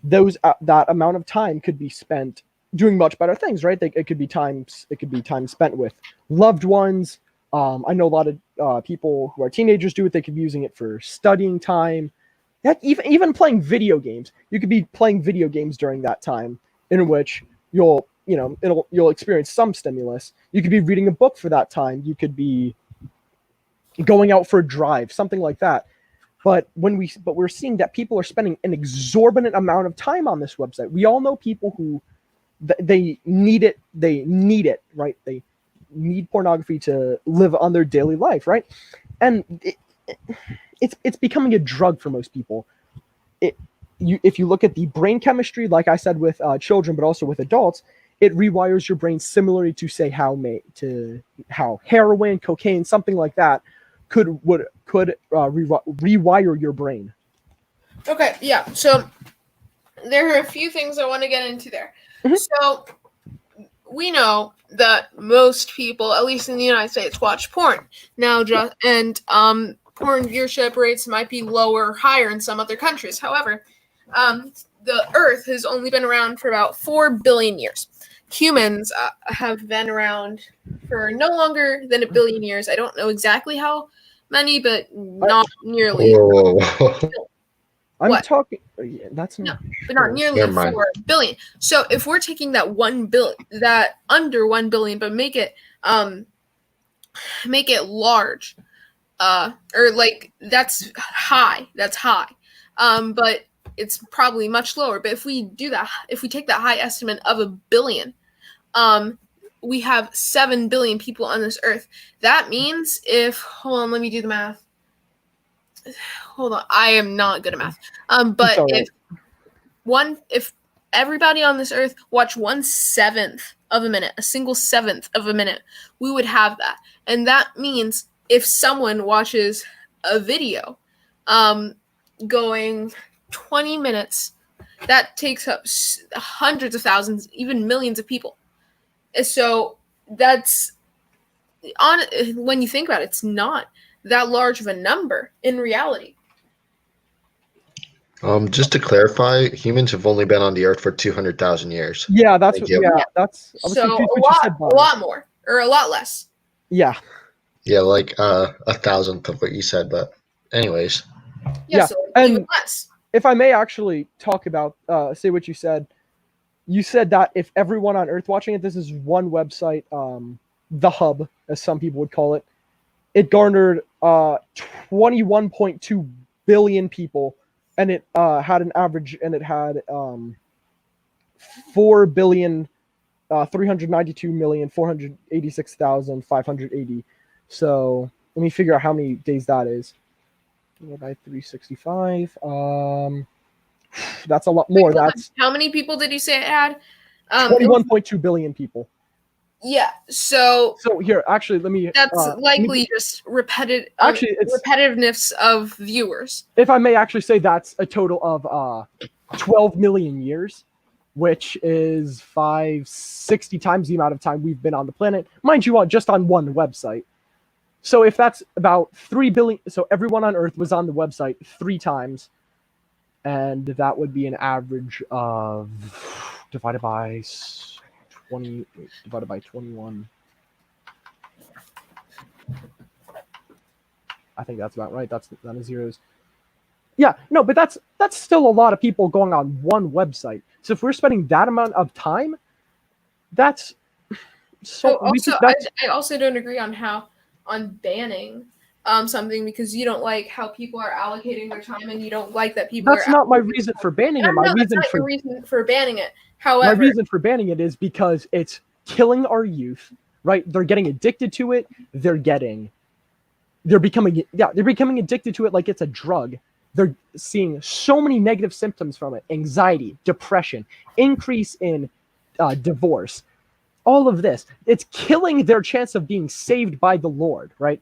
that amount of time could be spent doing much better things, right? It could be time spent with loved ones. I know a lot of people who are teenagers do it. They could be using it for studying time. Heck, even playing video games. You could be playing video games during that time, in which you'll experience some stimulus. You could be reading a book for that time. You could be going out for a drive, something like that. But we're seeing that people are spending an exorbitant amount of time on this website. We all know people who they need it. They need it, right? They need pornography to live on their daily life, right? And it's becoming a drug for most people. If you look at the brain chemistry, like I said with children, but also with adults, it rewires your brain similarly to say how heroin, cocaine, something like that could rewire your brain. Okay, yeah. So there are a few things I want to get into there. Mhm. So we know that most people, at least in the United States, watch porn now, and porn viewership rates might be lower or higher in some other countries. However, the Earth has only been around for about 4 billion years. Humans have been around for no longer than 1 billion years. I don't know exactly how many, but not nearly. Whoa. I'm What? talking. Yeah, that's No, not. but not nearly Never mind. 4 billion. So if we're taking that 1 billion, that under 1 billion, but make it large, or like that's high. But it's probably much lower. But if we do that, if we take that high estimate of 1 billion, we have 7 billion people on this earth. That means hold on, let me do the math. Hold on, I am not good at math. But if everybody on this earth watched 1/7 of a minute, a single 7th of a minute, we would have that. And that means if someone watches a video going 20 minutes, that takes up hundreds of thousands, even millions of people. So that's when you think about it, it's not that large of a number in reality. Just to clarify, humans have only been on the Earth for 200,000 years. Yeah, that's Thank what. you. Yeah, that's. I was So confused what you said, a lot more or a lot less. Yeah. Yeah, like 1,000th of what you said, but anyways. Yeah, So and even less. if I may actually talk about, say what you said that if everyone on Earth watching it, this is one website, the hub, as some people would call it, it garnered 21.2 billion people, and it had an average, and it had 4,392,486,580. So let me figure out how many days that is. By 365. That's a lot more. That's how many people did you say it had? 21.2 billion people. Yeah. So here, actually, let me. that's likely just repetitive. Actually, it's repetitiveness of viewers. If I may actually say, that's a total of 12 million years, which is 560 times the amount of time we've been on the planet, mind you, just on one website. So if that's about 3 billion, so everyone on Earth was on the website 3 times, and that would be an average of divided by 20 divided by 21. I think that's about right. That's none of zeros. Yeah, no, but that's still a lot of people going on one website. So if we're spending that amount of time, that's so. I also don't agree on banning something, because you don't like how people are allocating their time, and you don't like that people. That's not my reason for banning it. Your reason for banning it. However, my reason for banning it is because it's killing our youth. Right? They're getting addicted to it. They're becoming addicted to it like it's a drug. They're seeing so many negative symptoms from it: anxiety, depression, increase in divorce, all of this. It's killing their chance of being saved by the Lord, right?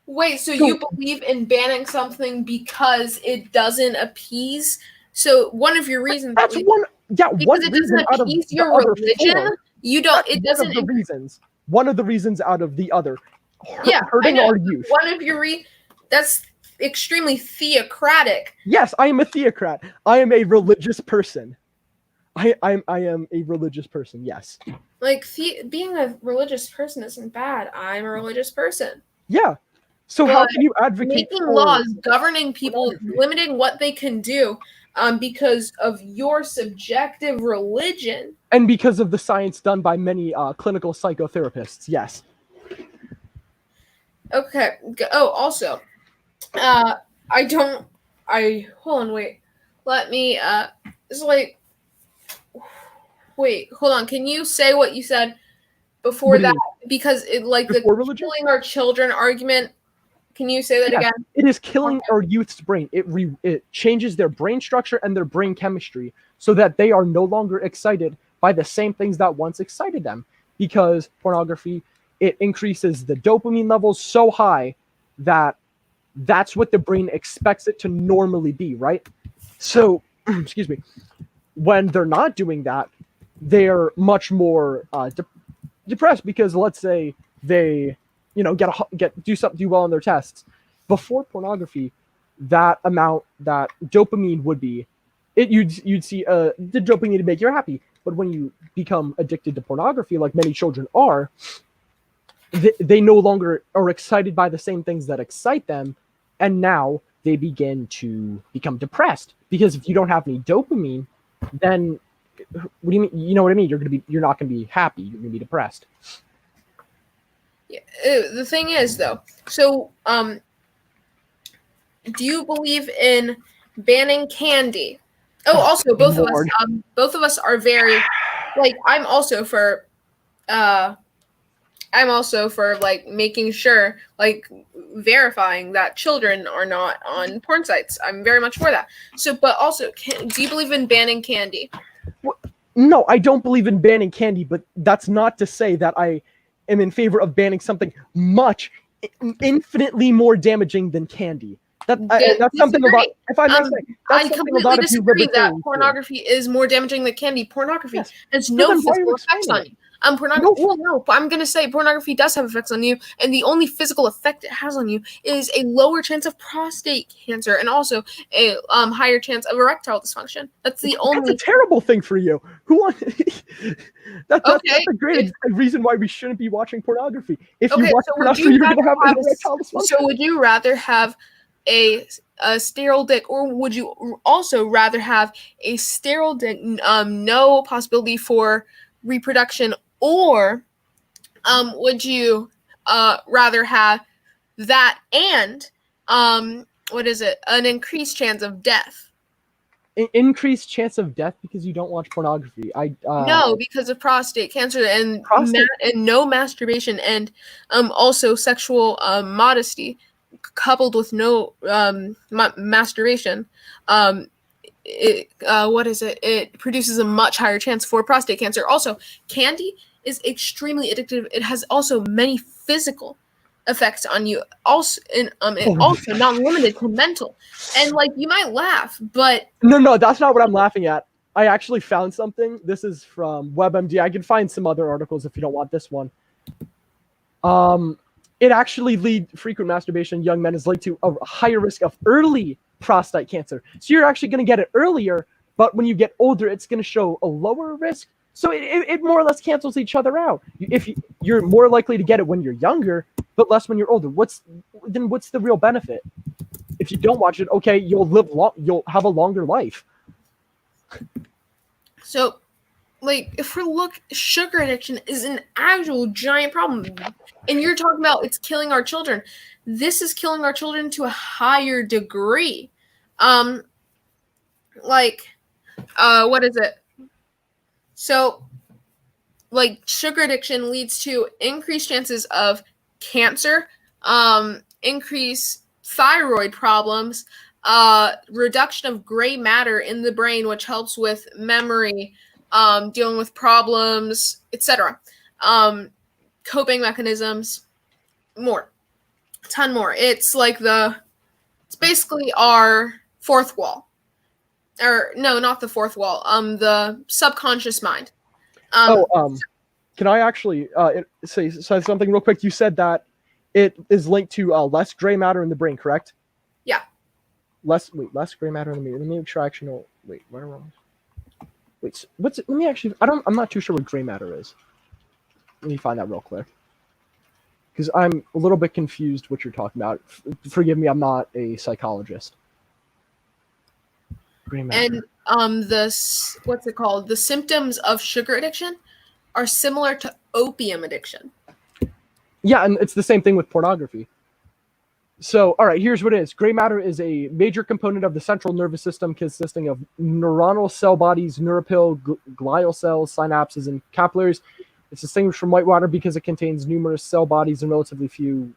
Wait, so you believe in banning something because it doesn't appease? So one of your reasons that's one. Yeah, because it doesn't appease your religion. You don't. It doesn't. One of the reasons. One of the reasons out of the other. Yeah, hurting our youth. One of your extremely theocratic. Yes, I am a theocrat. I am a religious person. I am a religious person. Yes. Like being a religious person isn't bad. I'm a religious person. Yeah. So how can you advocate Making for laws governing people, pornography? limiting what they can do, because of your subjective religion. And because of the science done by many clinical psychotherapists? Yes. Okay. Oh, also, hold on, wait. Let me. It's like. Wait, hold on. Can you say what you said before What do you that? mean? Because it like the Before religion? killing our children argument. Can you say that Yes, again? it is killing our youth's brain. It changes their brain structure and their brain chemistry so that they are no longer excited by the same things that once excited them. Because pornography, it increases the dopamine levels so high that that's what the brain expects it to normally be, right? So, excuse me, when they're not doing that, they're much more depressed because let's say they, do well on their tests. Before pornography, that amount that dopamine would be, you'd see the dopamine to make you happy. But when you become addicted to pornography, like many children are, they no longer are excited by the same things that excite them, and now they begin to become depressed because if you don't have any dopamine, then what do you mean? You know what I mean? You're not gonna be happy. You're gonna be depressed. Yeah, the thing is, though, so do you believe in banning candy? Oh, also, both of us are very like I'm also for like making sure, like verifying that children are not on porn sites. I'm very much for that. So, but also, do you believe in banning candy? No, I don't believe in banning candy, but that's not to say that I am in favor of banning something infinitely more damaging than candy. That's something a lot. If I may say, that's I something a completely lot of you disagree that libertarians do. pornography is more damaging than candy. Pornography Yes. has So no then why are you physical effects explaining on you. No, I'm gonna say pornography does have effects on you, and the only physical effect it has on you is a lower chance of prostate cancer and also a higher chance of erectile dysfunction. That's the only. That's a terrible thing for you. Who want? That's Okay, a great reason why we shouldn't be watching pornography. If you Okay, watch so would pornography, you you're going to rather have have erectile dysfunction. so would you rather have a sterile dick, or would you also rather have a sterile dick, no possibility for reproduction, or would you rather have that and what is it, an increased chance of death? Increased chance of death because you don't watch pornography. No, because of prostate cancer and Prostate- and no masturbation, and also sexual modesty coupled with no masturbation. What is it? It produces a much higher chance for prostate cancer. Also, candy is extremely addictive. It has also many physical effects on you. Also, also not limited to mental. And like you might laugh, but No, that's not what I'm laughing at. I actually found something. This is from WebMD. I can find some other articles if you don't want this one. It actually frequent masturbation in young men is linked to a higher risk of early prostate cancer. So you're actually going to get it earlier, but when you get older, it's going to show a lower risk. So it more or less cancels each other out. You're more likely to get it when you're younger, but less when you're older. What's the real benefit? If you don't watch it, okay, you'll live long. You'll have a longer life. So, like, if we look, sugar addiction is an actual giant problem. And you're talking about it's killing our children. This is killing our children to a higher degree. What is it? So, like, sugar addiction leads to increased chances of cancer, increased thyroid problems, reduction of gray matter in the brain, which helps with memory, dealing with problems, etc. Coping mechanisms, a ton more. It's basically our fourth wall. Or no, not the fourth wall. The subconscious mind. Can I actually say something real quick? You said that it is linked to less gray matter in the brain, correct? Yeah. less gray matter in the meat. Let me make sure. Actually, no. Wait, where wrong? Wait, what's it? Let me actually. I'm not too sure what gray matter is. Let me find that real quick. Because I'm a little bit confused what you're talking about. Forgive me, I'm not a psychologist. Gray matter. And what's it called? The symptoms of sugar addiction are similar to opium addiction. Yeah, and it's the same thing with pornography. So, all right, here's what it is. Gray matter is a major component of the central nervous system consisting of neuronal cell bodies, neuropil, glial cells, synapses, and capillaries. It's distinguished from white matter because it contains numerous cell bodies and relatively few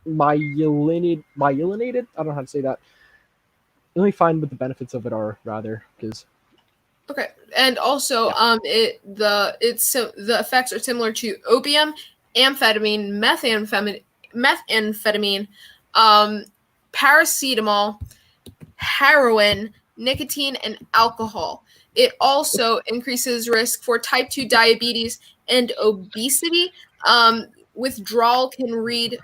myelinated. I don't know how to say that. Let me find what the benefits of it are, rather, because. Okay, and also, the effects are similar to opium, amphetamine, methamphetamine, paracetamol, heroin, nicotine, and alcohol. It also increases risk for type 2 diabetes and obesity. Withdrawal can lead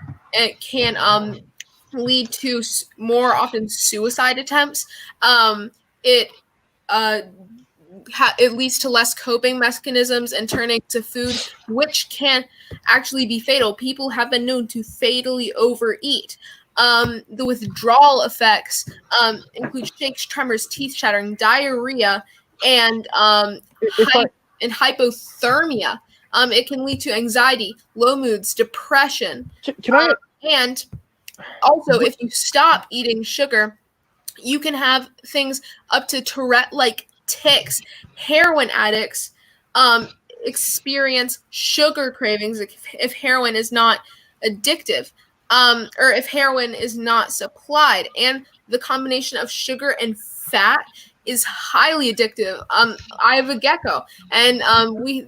to more often suicide attempts. It leads to less coping mechanisms and turning to food, which can actually be fatal. People have been known to fatally overeat. The withdrawal effects include shakes, tremors, teeth chattering, diarrhea, and hypothermia. It can lead to anxiety, low moods, depression. And also, if you stop eating sugar, you can have things up to Tourette-like tics. Heroin addicts experience sugar cravings if heroin is not addictive, or if heroin is not supplied. And the combination of sugar and fat is highly addictive. I have a gecko, and we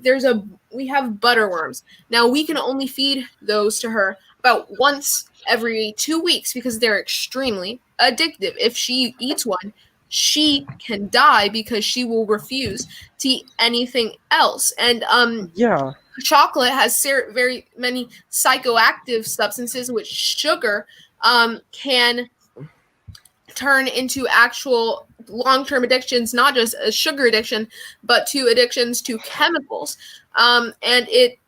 have butterworms. Now we can only feed those to her about once every 2 weeks because they're extremely addictive. If she eats one, she can die because she will refuse to eat anything else. And chocolate has very many psychoactive substances, which sugar can turn into actual long-term addictions, not just a sugar addiction, but to addictions to chemicals. And it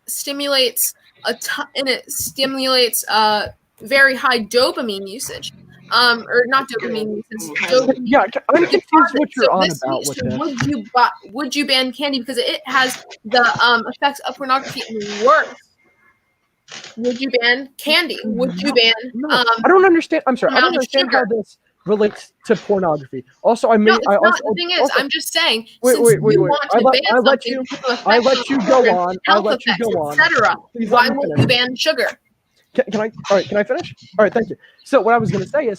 stimulates very high dopamine usage. Or not dopamine usage. Dopamine. Yeah, I'm confused what you're on about with this. Would you ban candy because it has the effects of pornography and worse? Would you ban candy? Would you ban? I don't understand. I'm sorry. I don't understand how this relates to pornography. Also, the thing is, I'm just saying. Wait. I let you go on. Etc. Why won't you ban sugar? Can I? All right. Can I finish? All right. Thank you. So what I was going to say is,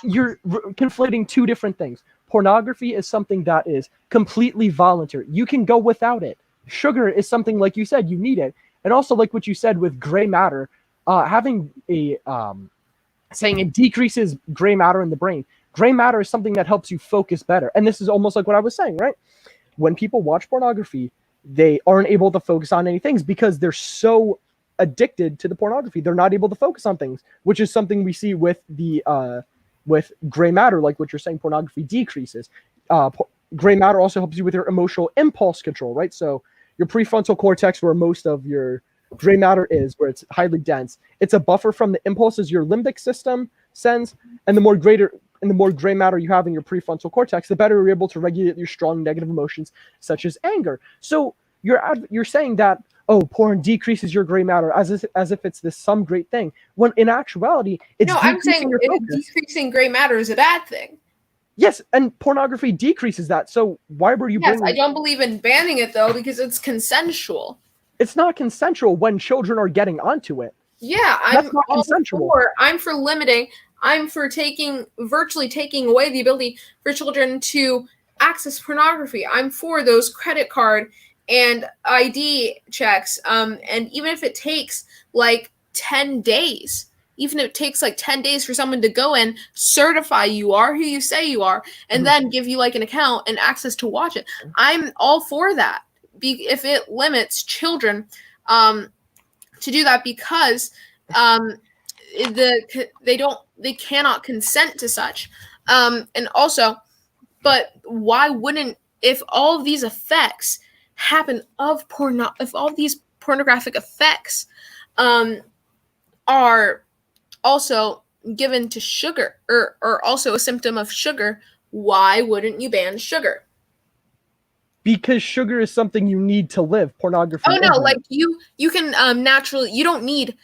you're conflating two different things. Pornography is something that is completely voluntary. You can go without it. Sugar is something, like you said, you need it. And also, like what you said with gray matter, having a saying it decreases gray matter in the brain. Gray matter is something that helps you focus better. And this is almost like what I was saying, right? When people watch pornography, they aren't able to focus on any things because they're so addicted to the pornography. They're not able to focus on things, which is something we see with the with gray matter, like what you're saying, pornography decreases. Gray matter also helps you with your emotional impulse control, right? So your prefrontal cortex, where most of your gray matter is, where it's highly dense, it's a buffer from the impulses your limbic system sends, and the more gray matter you have in your prefrontal cortex, the better you're able to regulate your strong negative emotions, such as anger. So you're saying that, oh, porn decreases your gray matter as if it's this some great thing, when in actuality, it's I'm saying decreasing gray matter is a bad thing. Yes, and pornography decreases that. So why were you bringing... I don't believe in banning it, though, because it's consensual. It's not consensual when children are getting onto it. Yeah, that's not consensual. I'm for limiting. I'm for virtually taking away the ability for children to access pornography. I'm for those credit card and ID checks. And even if it takes like 10 days, even if it takes like 10 days for someone to go in, certify you are who you say you are, and then give you like an account and access to watch it. I'm all for that. If it limits children to do that, because they cannot consent to such. And also, but why wouldn't, if all of these effects happen of porno, if all of these pornographic effects are also given to sugar, or also a symptom of sugar, why wouldn't you ban sugar? Because sugar is something you need to live. Pornography. Oh no, isn't. like you can naturally, you don't need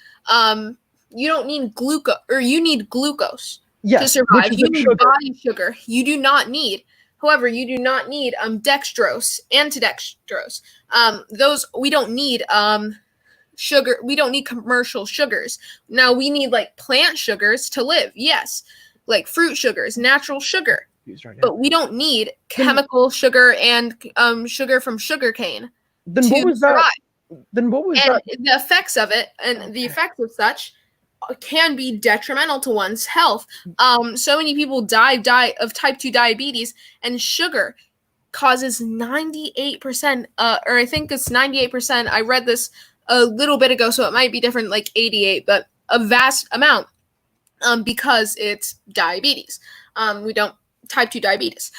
glucose, or you need glucose to Yes, survive. which is You a need sugar. body sugar. You do not need, however, you do not need dextrose, antidextrose. Those we don't need sugar. We don't need commercial sugars. Now we need like plant sugars to live. Yes, like fruit sugars, natural sugar. Right now. But we don't need chemical sugar and sugar from sugarcane Then to what was survive. that? Then what was And that? the effects of it, and the effects of such, can be detrimental to one's health. So many people die of type 2 diabetes, and sugar causes 98%, or I think it's 98%. I read this a little bit ago, so it might be different, like 88, but a vast amount, because it's diabetes. We don't type 2 diabetes.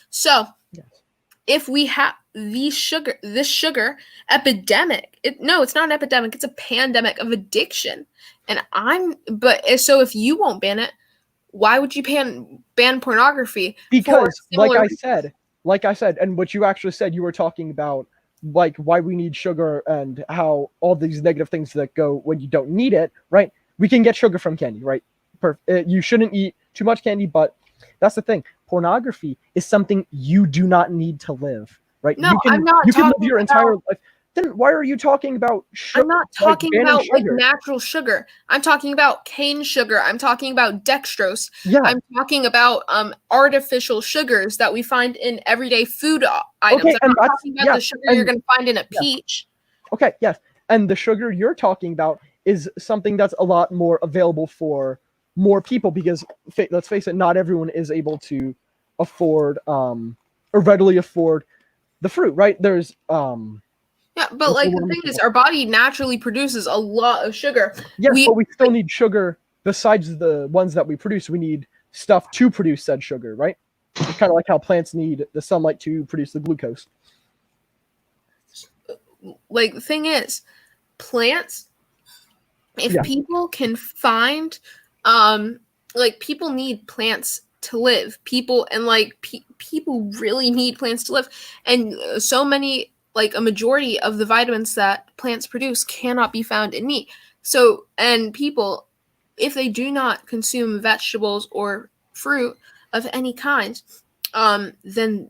So Yes. if we have this sugar epidemic, it's not an epidemic, it's a pandemic of addiction. So if you won't ban it, why would you ban pornography? Because like I said, and what you actually said, you were talking about like why we need sugar and how all these negative things that go when you don't need it, right? We can get sugar from candy, right? You shouldn't eat too much candy, but that's the thing. Pornography is something you do not need to live, right? No, I'm not You can live talking your entire life. Then why are you talking about sugar? I'm not talking about like natural sugar. I'm talking about cane sugar. I'm talking about dextrose. Yeah. I'm talking about artificial sugars that we find in everyday food items. Okay, I'm not talking about the sugar you're going to find in a peach. Okay, yes. And the sugar you're talking about is something that's a lot more available for more people, because let's face it, not everyone is able to afford or readily afford the fruit, right? There's Yeah, but like the thing is, our body naturally produces a lot of sugar. Yes, but we still need sugar besides the ones that we produce. We need stuff to produce said sugar, right? It's kind of like how plants need the sunlight to produce the glucose. Like the thing is, plants, if people can find, like people need plants to live. People really need plants to live, and so many. Like a majority of the vitamins that plants produce cannot be found in meat. So, and people, if they do not consume vegetables or fruit of any kind, then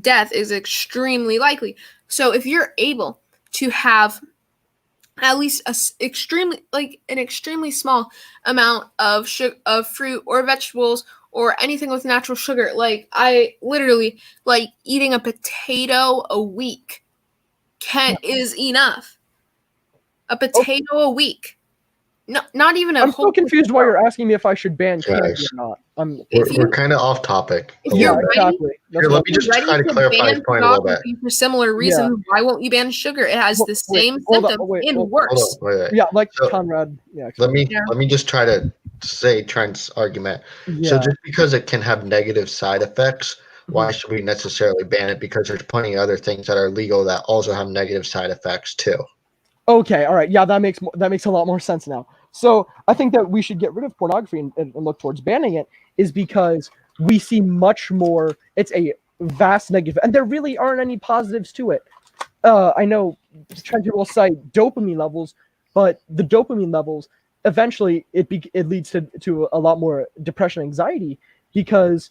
death is extremely likely. So if you're able to have at least an extremely small amount of fruit or vegetables or anything with natural sugar, like I literally, like eating a potato a week is enough. A potato a week. No, not even a I'm whole so confused potato. why you're asking me if I should ban candy or not. We're kind of off topic. You're exactly. Here, let me just try to clarify his point a little bit. For similar reasons, why won't you ban sugar? It has the same symptoms and worse. Yeah, like so, Conrad. Yeah. Let me just try to say Trent's argument. Yeah. So just because it can have negative side effects, why should we necessarily ban it? Because there's plenty of other things that are legal that also have negative side effects too. Okay, all right. Yeah, that makes a lot more sense now. So I think that we should get rid of pornography and look towards banning it, is because we see much more. It's a vast negative, and there really aren't any positives to it. I know Trente will cite dopamine levels, but the dopamine levels eventually it leads to a lot more depression, anxiety, because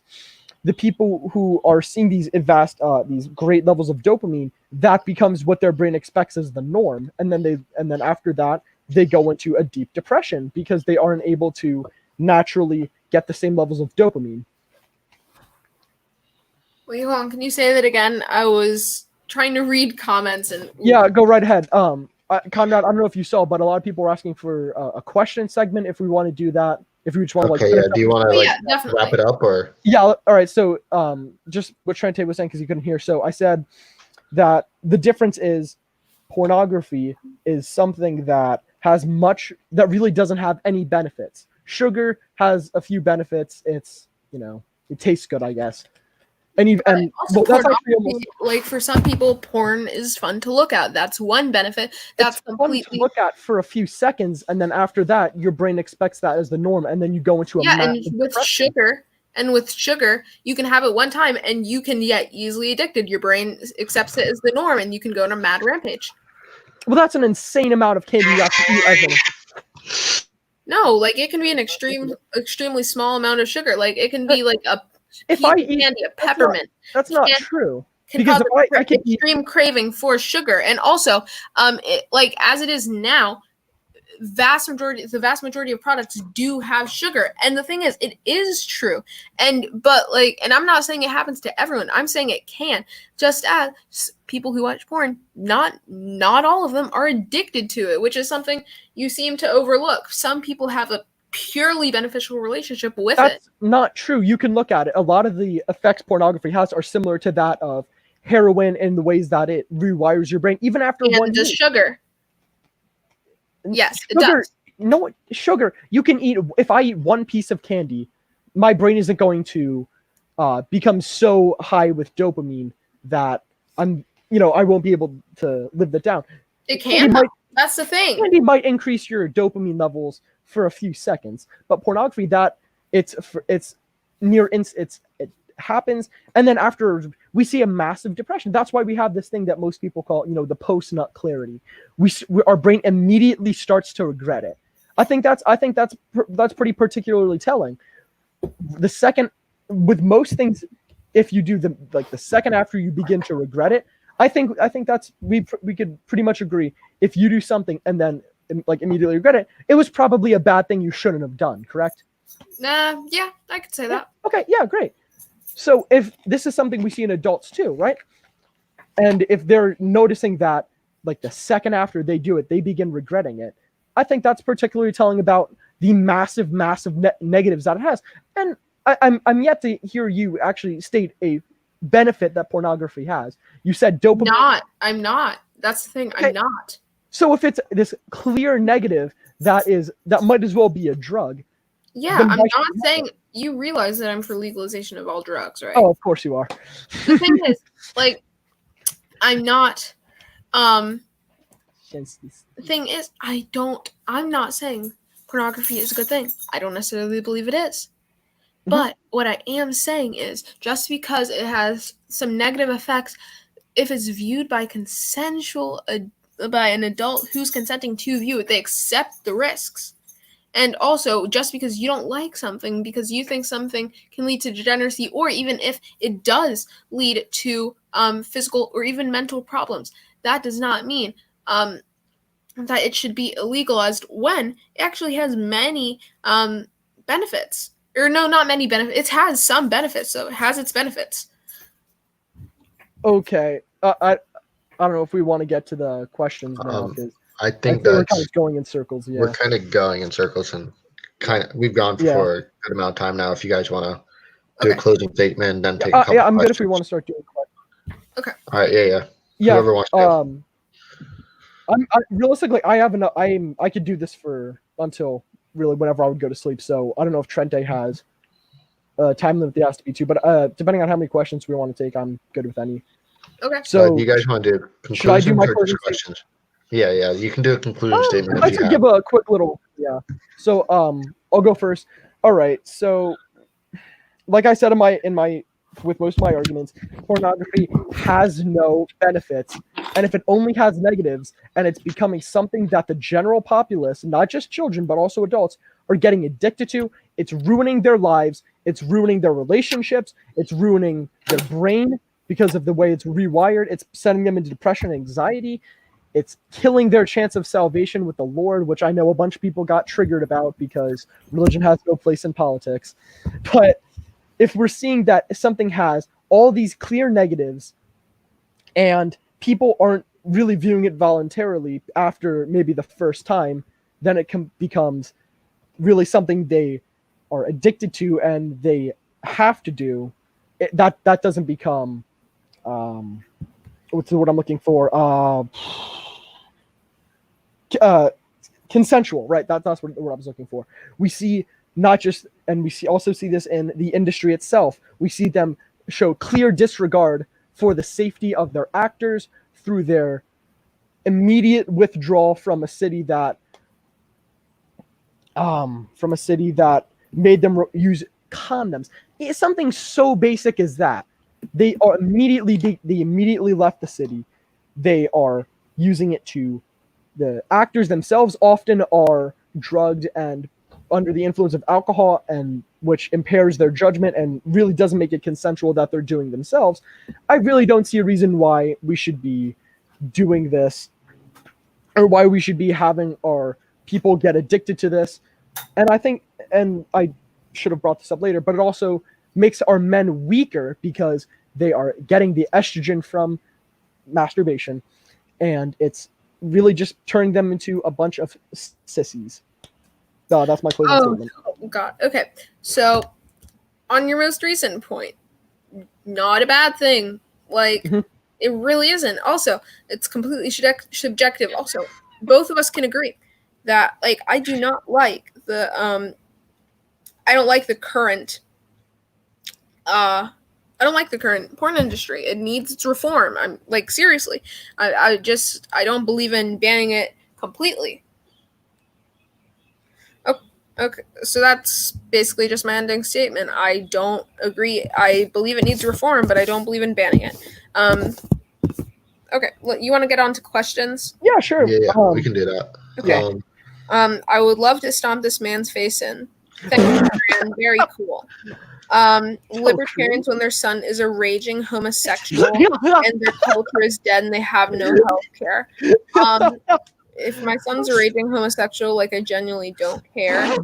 the people who are seeing these these great levels of dopamine, that becomes what their brain expects as the norm, and then after that they go into a deep depression because they aren't able to naturally get the same levels of dopamine. Wait, hold on. Can you say that again? I was trying to read comments and. Yeah, go right ahead. Conrad, I don't know if you saw, but a lot of people were asking for a question segment. If we want to do that, if we just want to do you want to wrap it up or? Yeah. All right. So just what Trente was saying, because he couldn't hear. So I said that the difference is pornography is something that has much that really doesn't have any benefits. Sugar has a few benefits. It's, it tastes good, I guess. And Also, that's actually almost like for some people, porn is fun to look at. That's one benefit. That's it's fun to look at for a few seconds, and then after that, your brain expects that as the norm, and then you go into a and with sugar, you can have it one time, and you can get easily addicted. Your brain accepts it as the norm, and you can go on a mad rampage. Well, that's an insane amount of candy you have to eat. No, like it can be an extremely small amount of sugar. Like it can be like a if I eat candy, a peppermint. That's not true. Can cause I can extreme craving for sugar, and also, like as it is now, the vast majority of products do have sugar. And the thing is, it is true. And I'm not saying it happens to everyone. I'm saying it can. Just as people who watch porn, not all of them are addicted to it, which is something you seem to overlook. Some people have a purely beneficial relationship with it. That's not true. You can look at it. A lot of the effects pornography has are similar to that of heroin in the ways that it rewires your brain, even after and 1 the year. Sugar. Yes, sugar, it does. No, sugar. You can eat. If I eat one piece of candy, my brain isn't going to become so high with dopamine that I won't be able to live that down. It can. That's the thing. Candy might increase your dopamine levels for a few seconds, but pornography, it happens, and then after we see a massive depression. That's why we have this thing that most people call, the post-nut clarity. Our brain immediately starts to regret it. I think that's pretty particularly telling. The second, with most things, if you do the second after you begin to regret it, I think that's we could pretty much agree. If you do something and then immediately regret it, it was probably a bad thing you shouldn't have done. Correct? Yeah, I could say that. Okay, yeah, great. So if this is something we see in adults too, right? And if they're noticing that, the second after they do it, they begin regretting it, I think that's particularly telling about the massive negatives that it has. And I'm yet to hear you actually state a benefit that pornography has. You said dopamine. I'm not. That's the thing. Okay. I'm not. So if it's this clear negative that might as well be a drug. Yeah, I'm not saying. You realize that I'm for legalization of all drugs, right? Oh, of course you are. The thing is, I'm not. The thing is, I'm not saying pornography is a good thing. I don't necessarily believe it is. Mm-hmm. But what I am saying is, just because it has some negative effects, if it's viewed by by an adult who's consenting to view it, they accept the risks. And also, just because you don't like something, because you think something can lead to degeneracy, or even if it does lead to physical or even mental problems, that does not mean that it should be illegalized when it actually has many benefits. Or no, not many benefits. It has some benefits, so it has its benefits. Okay. I don't know if we want to get to the questions now, because I think we're kind of going in circles. Yeah, we're kind of going in circles, and we've gone for a good amount of time now. If you guys want to do a closing statement, then take a couple I'm questions. good if we want to start doing questions. Okay. All right. Yeah. Whoever wants to. Realistically, I could do this for until really whenever I would go to sleep. So I don't know if Trente has a time limit that has to be too, but depending on how many questions we want to take, I'm good with any. Okay. So you guys want to do conclusion? Should I do my questions? Yeah. You can do a conclusion statement. I could give a quick little So I'll go first. All right. So, like I said with most of my arguments, pornography has no benefits, and if it only has negatives, and it's becoming something that the general populace, not just children but also adults, are getting addicted to, it's ruining their lives, it's ruining their relationships, it's ruining their brain because of the way it's rewired, it's sending them into depression and anxiety. It's killing their chance of salvation with the Lord, which I know a bunch of people got triggered about because religion has no place in politics. But if we're seeing that something has all these clear negatives and people aren't really viewing it voluntarily after maybe the first time, then it becomes really something they are addicted to and they have to do. That doesn't become what's the word I'm looking for? consensual, right? That's what I was looking for. We see not just, and also see this in the industry itself. We see them show clear disregard for the safety of their actors through their immediate withdrawal from a city that made them use condoms. It's something so basic as that. They immediately left the city. They are using it to, the actors themselves often are drugged and under the influence of alcohol, and which impairs their judgment and really doesn't make it consensual that they're doing themselves. I really don't see a reason why we should be doing this, or why we should be having our people get addicted to this. And I think, and I should have brought this up later, but it also makes our men weaker because they are getting the estrogen from masturbation, and it's really just turning them into a bunch of sissies. That's my closing statement. Oh God. Okay. So, on your most recent point, not a bad thing. Like, it really isn't. Also, it's completely subjective. Also, both of us can agree that, like, I do not like the I don't like the current porn industry. It needs its reform. I'm like, seriously. I don't believe in banning it completely. Okay, so that's basically just my ending statement. I don't agree. I believe it needs reform, but I don't believe in banning it. Okay, you want to get on to questions? Yeah, sure. Yeah, we can do that. Okay. I would love to stomp this man's face in. Thank you, Brian. Very cool. Libertarians, when their son is a raging homosexual and their culture is dead and they have no health care. If my son's a raging homosexual, like, I genuinely don't care.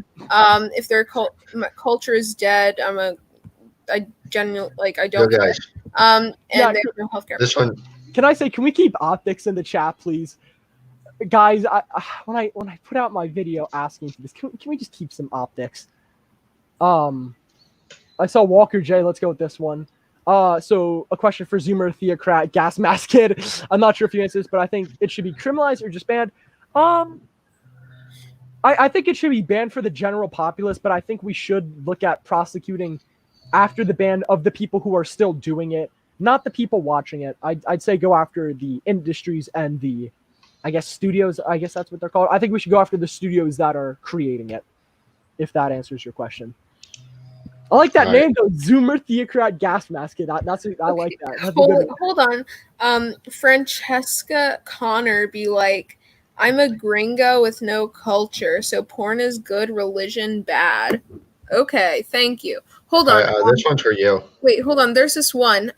If their culture is dead, I genuinely, like, I don't care. And they have no healthcare. This one. Can I say, can we keep optics in the chat, please? Guys, when I put out my video asking for this, can we just keep some optics? I saw Walker J. Let's go with this one. So a question for Zoomer Theocrat Gas Mask Kid. I'm not sure if you answer this, but I think it should be criminalized or just banned. I think it should be banned for the general populace, but I think we should look at prosecuting after the ban of the people who are still doing it, not the people watching it. I'd say go after the industries and the, I guess, studios. I guess that's what they're called. I think we should go after the studios that are creating it, if that answers your question. I like that name though, Zoomer Theocrat Gas Mask. I like that. Hold on. Francesca Connor be like, I'm a gringo with no culture, so porn is good, religion bad. Okay, thank you. Hold on. This one's for you. Wait, hold on. There's this one.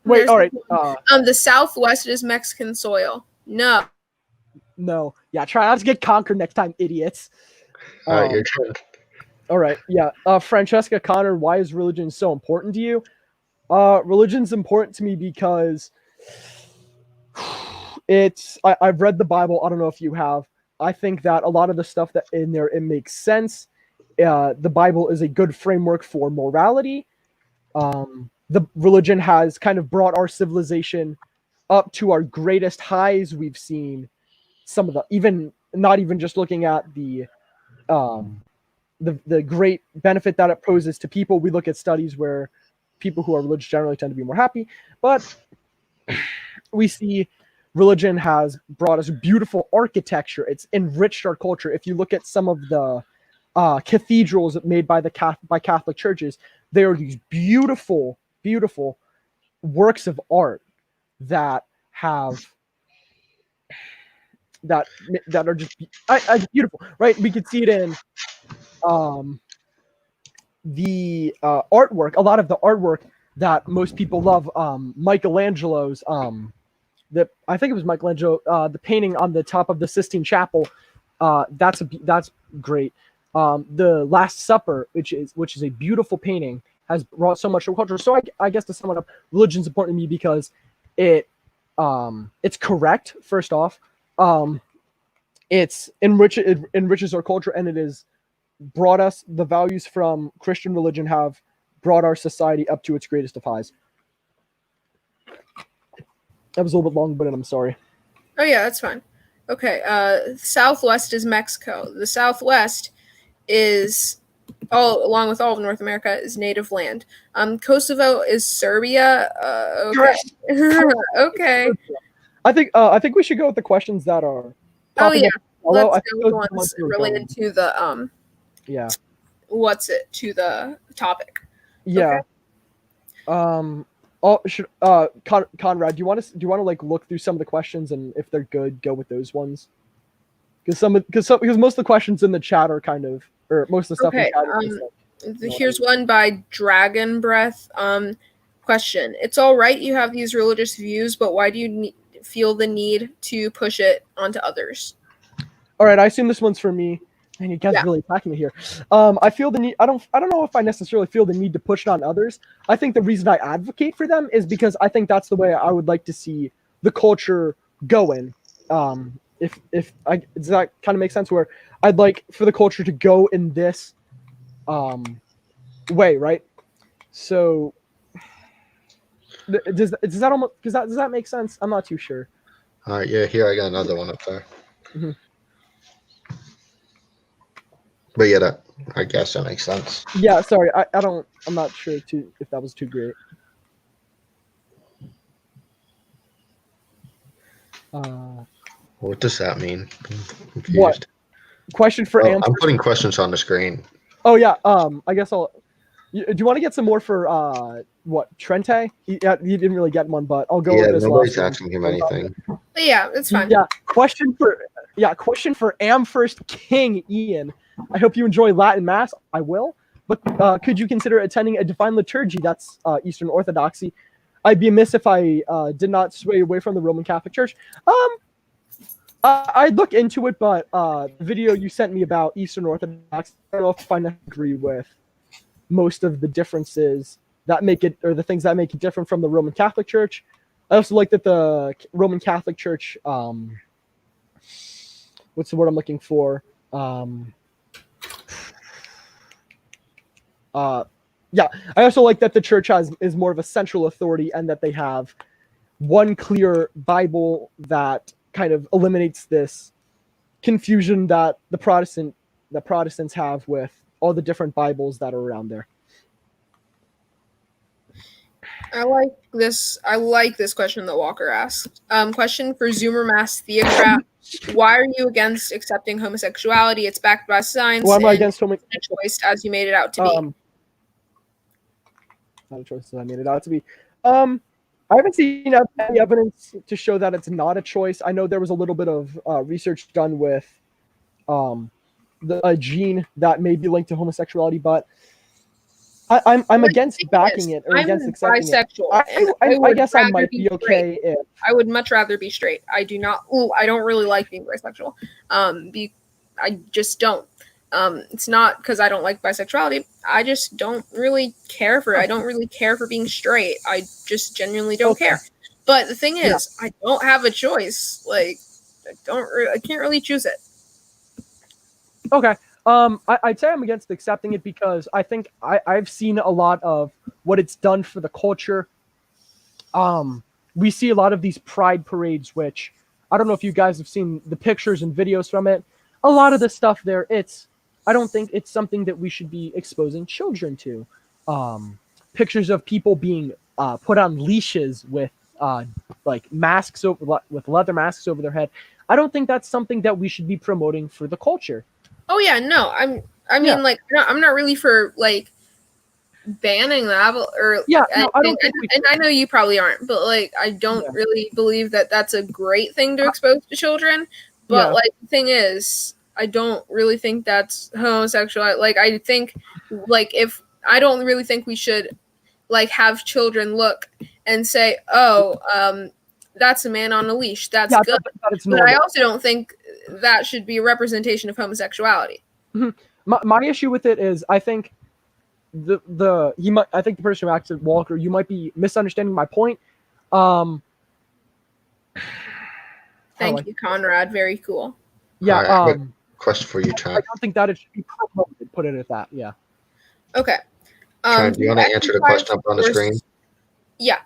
Wait, all right. The Southwest is Mexican soil. No. Yeah, try not to get conquered next time, idiots. All right, your turn. All right, yeah. Francesca Connor, why is religion so important to you? Religion's important to me because I've read the Bible. I don't know if you have. I think that a lot of the stuff that in there, it makes sense. The Bible is a good framework for morality. The religion has kind of brought our civilization up to our greatest highs. We've seen some of not even just looking at the great benefit that it poses to people. We look at studies where people who are religious generally tend to be more happy, but we see religion has brought us beautiful architecture. It's enriched our culture. If you look at some of the cathedrals made by Catholic churches, they are these beautiful, beautiful works of art that are just beautiful, right? We could see it in the artwork, a lot of the artwork that most people love. Michelangelo's I think it was Michelangelo, the painting on the top of the Sistine Chapel. That's great. The Last Supper, which is a beautiful painting, has brought so much to culture. So I guess to sum it up, religion's important to me because it's correct. First off, it enriches our culture, and it has brought us the values from Christian religion have brought our society up to its greatest of highs. That was a little bit long, but I'm sorry. Oh yeah, that's fine. Okay. Southwest is Mexico. The Southwest is along with all of North America is native land. Kosovo is Serbia. Okay. Okay. I think we should go with the questions that are. Oh yeah. Although Let's I think go with those are the the ones that are related going. to the Yeah. to the topic. Yeah. Okay. Should Conrad, do you want to like look through some of the questions, and if they're good, go with those ones? Because most of the questions in the chat are kind of, or most of the stuff in Okay. chat is like, Here's one by Dragon Breath. Question: It's all right you have these religious views, but why do you feel the need to push it onto others? All right, I assume this one's for me. Man, you guys Yeah. are really attacking me here. I feel the need. I don't know if I necessarily feel the need to push it on others. I think the reason I advocate for them is because I think that's the way I would like to see the culture going. Does that kind of make sense? Where I'd like for the culture to go in this way, right? So does that make sense? I'm not too sure. All right, yeah, here I got another one up there. Mhm. But yeah, I guess that makes sense. Yeah, sorry, I'm not sure if that was too great. What does that mean? I'm confused. What? Question for Am. I'm putting questions on the screen. Oh yeah. I guess I'll. Do you want to get some more for what Trente? He didn't really get one, but I'll go with this. Nobody's last asking him anything. But yeah, it's fine. Yeah. Question for Am First King Ian. I hope you enjoy Latin Mass. I will. But could you consider attending a divine liturgy? That's Eastern Orthodoxy. I'd be amiss if I did not sway away from the Roman Catholic Church. I'd look into it, but the video you sent me about Eastern Orthodox, I don't know if I agree with most of the differences that make it, or the things that make it different from the Roman Catholic Church. I also like that the Roman Catholic Church, what's the word I'm looking for? Yeah, I also like that the church is more of a central authority, and that they have one clear Bible that kind of eliminates this confusion that the Protestants have with all the different Bibles that are around there. I like this question that Walker asked. Question for Zoomer Mass Theocrat. Why are you against accepting homosexuality? It's backed by science. Well, I'm not against homosexuality. A choice as you made it out to be. Not a choice as I made it out to be. I haven't seen any evidence to show that it's not a choice. I know there was a little bit of research done with a gene that may be linked to homosexuality, but I'm against backing it or against accepting bisexual, it. I guess I might be okay if I would much rather be straight. I don't really like being bisexual. I just don't. It's not because I don't like bisexuality. I just don't really care for it. I don't really care for being straight. I just genuinely don't care. But the thing is, I don't have a choice. Like, I can't really choose it. Okay. I'd say I'm against accepting it because I think I've seen a lot of what it's done for the culture. We see a lot of these pride parades, which I don't know if you guys have seen the pictures and videos from it. A lot of the stuff there, I don't think it's something that we should be exposing children to. Pictures of people being put on leashes with like masks with leather masks over their head. I don't think that's something that we should be promoting for the culture. Oh yeah, no. Like I'm not really for like banning that or I don't think and I know you probably aren't, but like I don't really believe that that's a great thing to expose to children. But like the thing is, I don't really think that's homosexual. Like I think like if I don't really think we should like have children look and say, oh, that's a man on a leash. That's good. But I also don't think that should be a representation of homosexuality. Mm-hmm. My issue with it is I think I think the person who asked it, Walker, you might be misunderstanding my point. Thank you, Conrad. Very cool. Yeah. Right, question for you, Trent. I don't think that it should be promoted. Put it at that. Yeah. Okay. Trent, do you want to answer the question up on the screen? Yeah.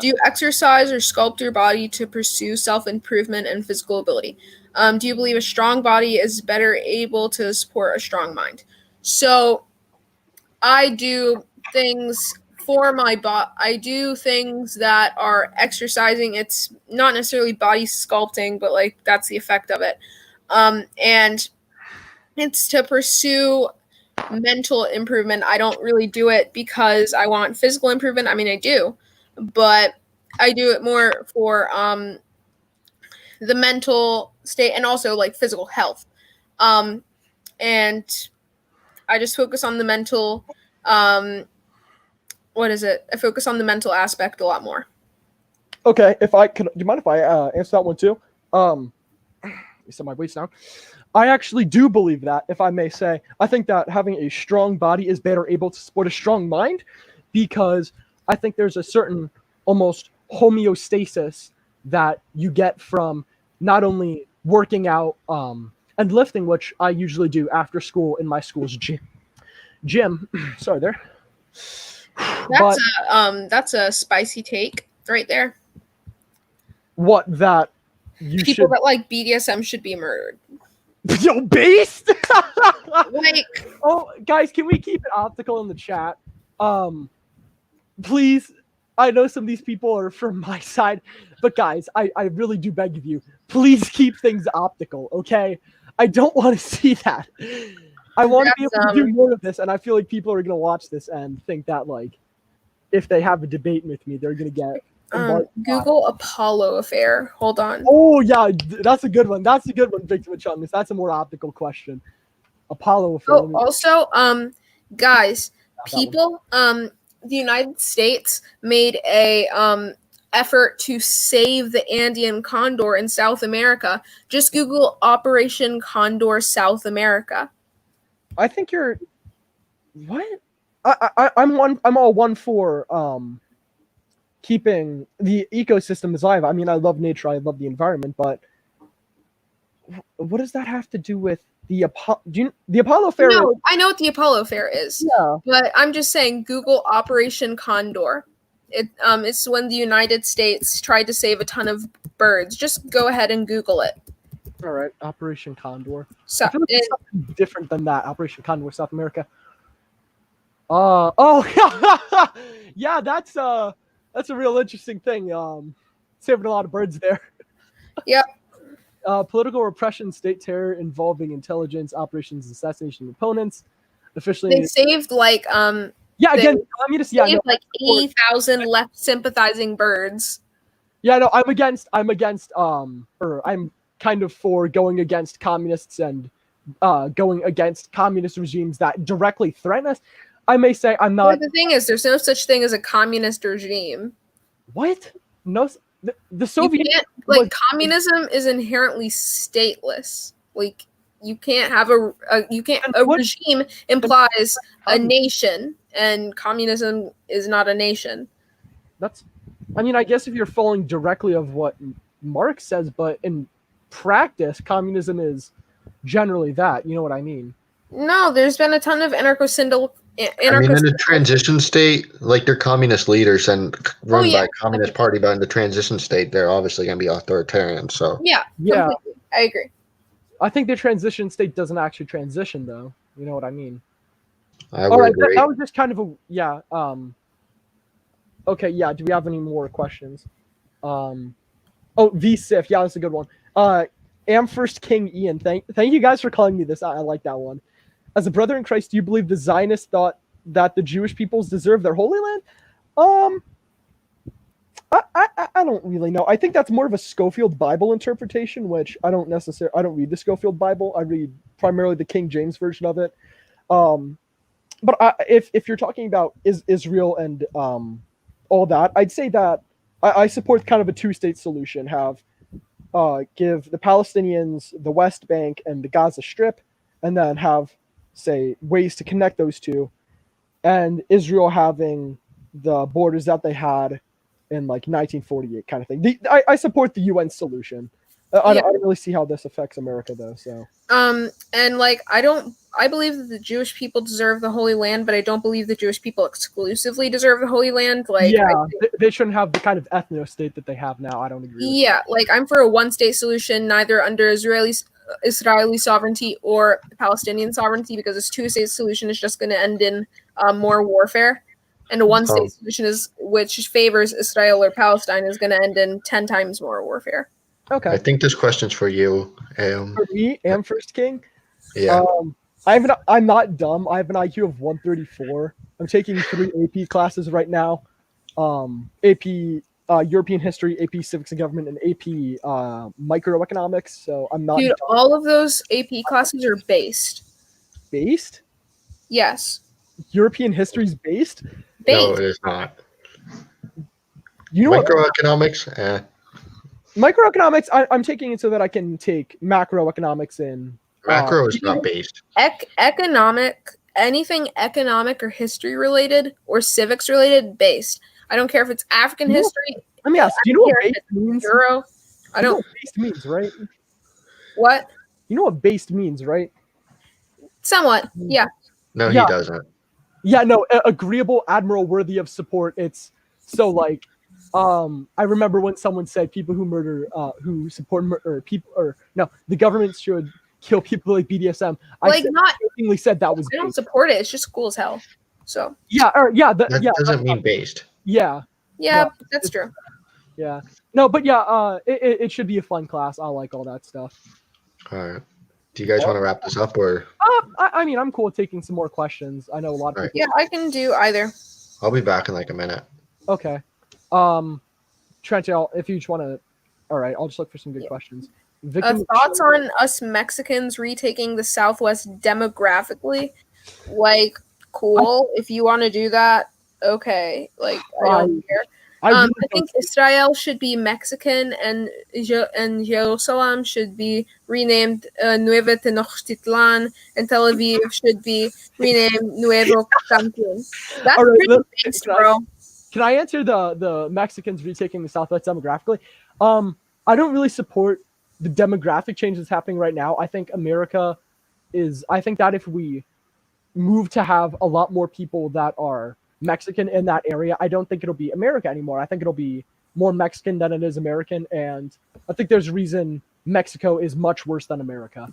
Do you exercise or sculpt your body to pursue self-improvement and physical ability? Do you believe a strong body is better able to support a strong mind? So I do things for my body. I do things that are exercising. It's not necessarily body sculpting, but like that's the effect of it. And it's to pursue mental improvement. I don't really do it because I want physical improvement. I mean, I do, but I do it more for the mental state and also like physical health. And I just focus on the mental. What is it? I focus on the mental aspect a lot more. Okay, if I could, do you mind if I answer that one too? Set my weights down. I actually do believe that, if I may say. I think that having a strong body is better able to support a strong mind, because I think there's a certain almost homeostasis that you get from not only working out and lifting, which I usually do after school in my school's gym. Sorry there. That's a spicy take right there. What, that you People should that like BDSM should be murdered. Yo, beast! Like, oh, guys, can we keep it optical in the chat? Please. I know some of these people are from my side, but guys, I really do beg of you, please keep things optical, okay? I don't want to see that. I want to be able to do more of this, and I feel like people are going to watch this and think that, like, if they have a debate with me, they're going to get... Google Apollo affair. Hold on. Oh, yeah, that's a good one. That's a good one, Victor Chungus. That's a more optical question. Apollo affair. Oh, also, guys, people, the United States made a effort to save the Andean condor in South America. Just Google Operation Condor South America. I think you're... What? I'm all one for keeping the ecosystem alive. I mean, I love nature, I love the environment, but what does that have to do with the Apollo affair? No, I know what the Apollo affair is. Yeah. But I'm just saying, Google Operation Condor. It's when the United States tried to save a ton of birds. Just go ahead and Google it. All right, Operation Condor. So, I feel like it's something different than that. Operation Condor, South America. Yeah, that's a real interesting thing. Saving a lot of birds there. Yep. Political repression, state terror involving intelligence operations, assassination of opponents. Officially, they saved like again, communists. Yeah, no, like 80,000 left sympathizing birds. Yeah, no, I'm against, or I'm kind of for going against communists and going against communist regimes that directly threaten us. I may say I'm not. But the thing is, there's no such thing as a communist regime. What? No, the Soviet communism is inherently stateless. Like you can't have a regime implies a nation, and communism is not a nation. I mean, I guess if you're following directly of what Marx says, but in practice, communism is generally that. You know what I mean? No, there's been a ton of anarcho-syndicalism. I mean, in the transition state, like they're communist leaders and run by Communist Party, but in the transition state, they're obviously going to be authoritarian. So yeah, completely. I agree. I think the transition state doesn't actually transition, though. You know what I mean? I would agree. That was just kind of a Okay, yeah. Do we have any more questions? VSIF. Yeah, that's a good one. Am First King Ian. Thank you guys for calling me this. I like that one. As a brother in Christ, do you believe the Zionists thought that the Jewish peoples deserve their Holy Land? I don't really know. I think that's more of a Schofield Bible interpretation, which I don't read the Schofield Bible. I read primarily the King James version of it. But if you're talking about Israel and all that, I'd say that I support kind of a two-state solution. Give the Palestinians the West Bank and the Gaza Strip, and then have, say, ways to connect those two, and Israel having the borders that they had in like 1948 kind of thing. I support the UN solution. I don't really see how this affects America though. So and like I don't I believe that the Jewish people deserve the Holy Land, but I don't believe the Jewish people exclusively deserve the Holy Land. Like, yeah, they shouldn't have the kind of ethno state that they have now. I don't agree. Yeah, like I'm for a one-state solution, neither under Israeli sovereignty or Palestinian sovereignty, because this two-state solution is just going to end in more warfare, and a one-state solution which favors Israel or Palestine is going to end in 10 times more warfare. Okay. I think this question's for you. For me, am First King. Yeah. I'm not dumb. I have an IQ of 134. I'm taking 3 AP classes right now. AP European History, AP Civics and Government, and AP Microeconomics. So I'm not. Dude, dumb. all of those AP classes are based. Based? Yes. European History's based? No, it is not. You know Microeconomics? Microeconomics, I'm taking it so that I can take macroeconomics in. Macro is not based. Anything economic or history related or civics related, based. I don't care if it's African history. Let me ask, do you know what based means? Euro. I don't know what based means, right? What? You know what based means, right? Somewhat, yeah. No, he doesn't. Yeah, no, agreeable, admiral, worthy of support. It's so like, I remember when someone said people who murder, who support the government should kill people like BDSM. I jokingly said that was. I don't support it. It's just cool as hell. So. Yeah, that doesn't mean based. Yeah. Yeah, that's true. Yeah. No, but yeah, it should be a fun class. I like all that stuff. All right. Do you guys want to wrap this up, or? I mean, I'm cool with taking some more questions. I know a lot of people. Yeah, I can do either. I'll be back in like a minute. Okay. Trente, if you just want to, all right, I'll just look for some good questions. Thoughts on us Mexicans retaking the Southwest demographically? Like, cool. If you want to do that, okay. Like, I don't care. I think Israel should be Mexican, and Jerusalem should be renamed Nueva Tenochtitlan, and Tel Aviv should be renamed Nuevo Cancun. That's pretty based, bro. Can I answer the Mexicans retaking the Southwest demographically? I don't really support the demographic change that's happening right now. I think I think that if we move to have a lot more people that are Mexican in that area, I don't think it'll be America anymore. I think it'll be more Mexican than it is American, and I think there's a reason Mexico is much worse than America.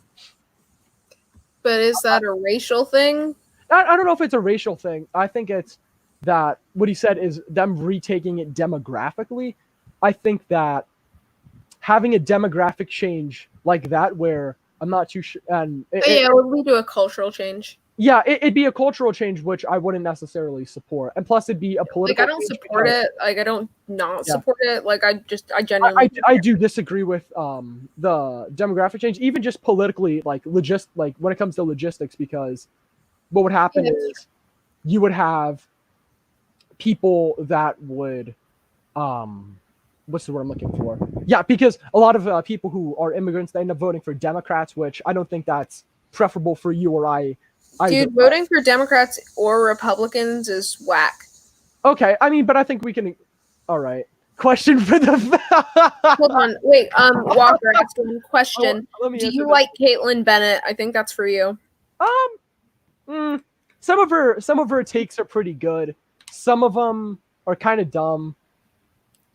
But is that a racial thing? I don't know if it's a racial thing. I think it's that what he said is them retaking it demographically. I think that having a demographic change like that, where I'm not too sure, and it would lead to a cultural change. Yeah, it'd be a cultural change, which I wouldn't necessarily support, and plus it'd be a political. Like I don't support it. Like I don't support it. Like I genuinely. I do disagree with the demographic change, even just politically, like when it comes to logistics, because what would happen is you would have people that would what's the word I'm looking for? Yeah, because a lot of people who are immigrants, they end up voting for Democrats, which I don't think that's preferable for you or I. Dude, voting for Democrats or Republicans is whack. Okay, I mean, but I think we can. All right. Question for the. Hold on, wait. Walker asked one question. Do you like Caitlin Bennett? I think that's for you. Some of her takes are pretty good. Some of them are kind of dumb.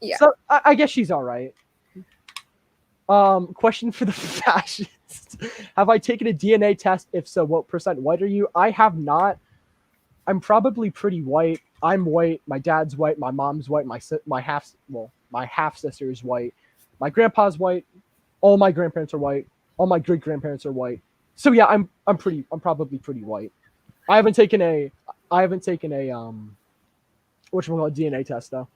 Yeah. So I guess she's all right. Question for the fascists. Have I taken a DNA test? If so, what % white are you? I have not. I'm probably pretty white. I'm white. My dad's white. My mom's white. My half sister is white. My grandpa's white. All my grandparents are white. All my great grandparents are white. So yeah, I'm probably pretty white. I haven't taken a whatchamacallit DNA test though.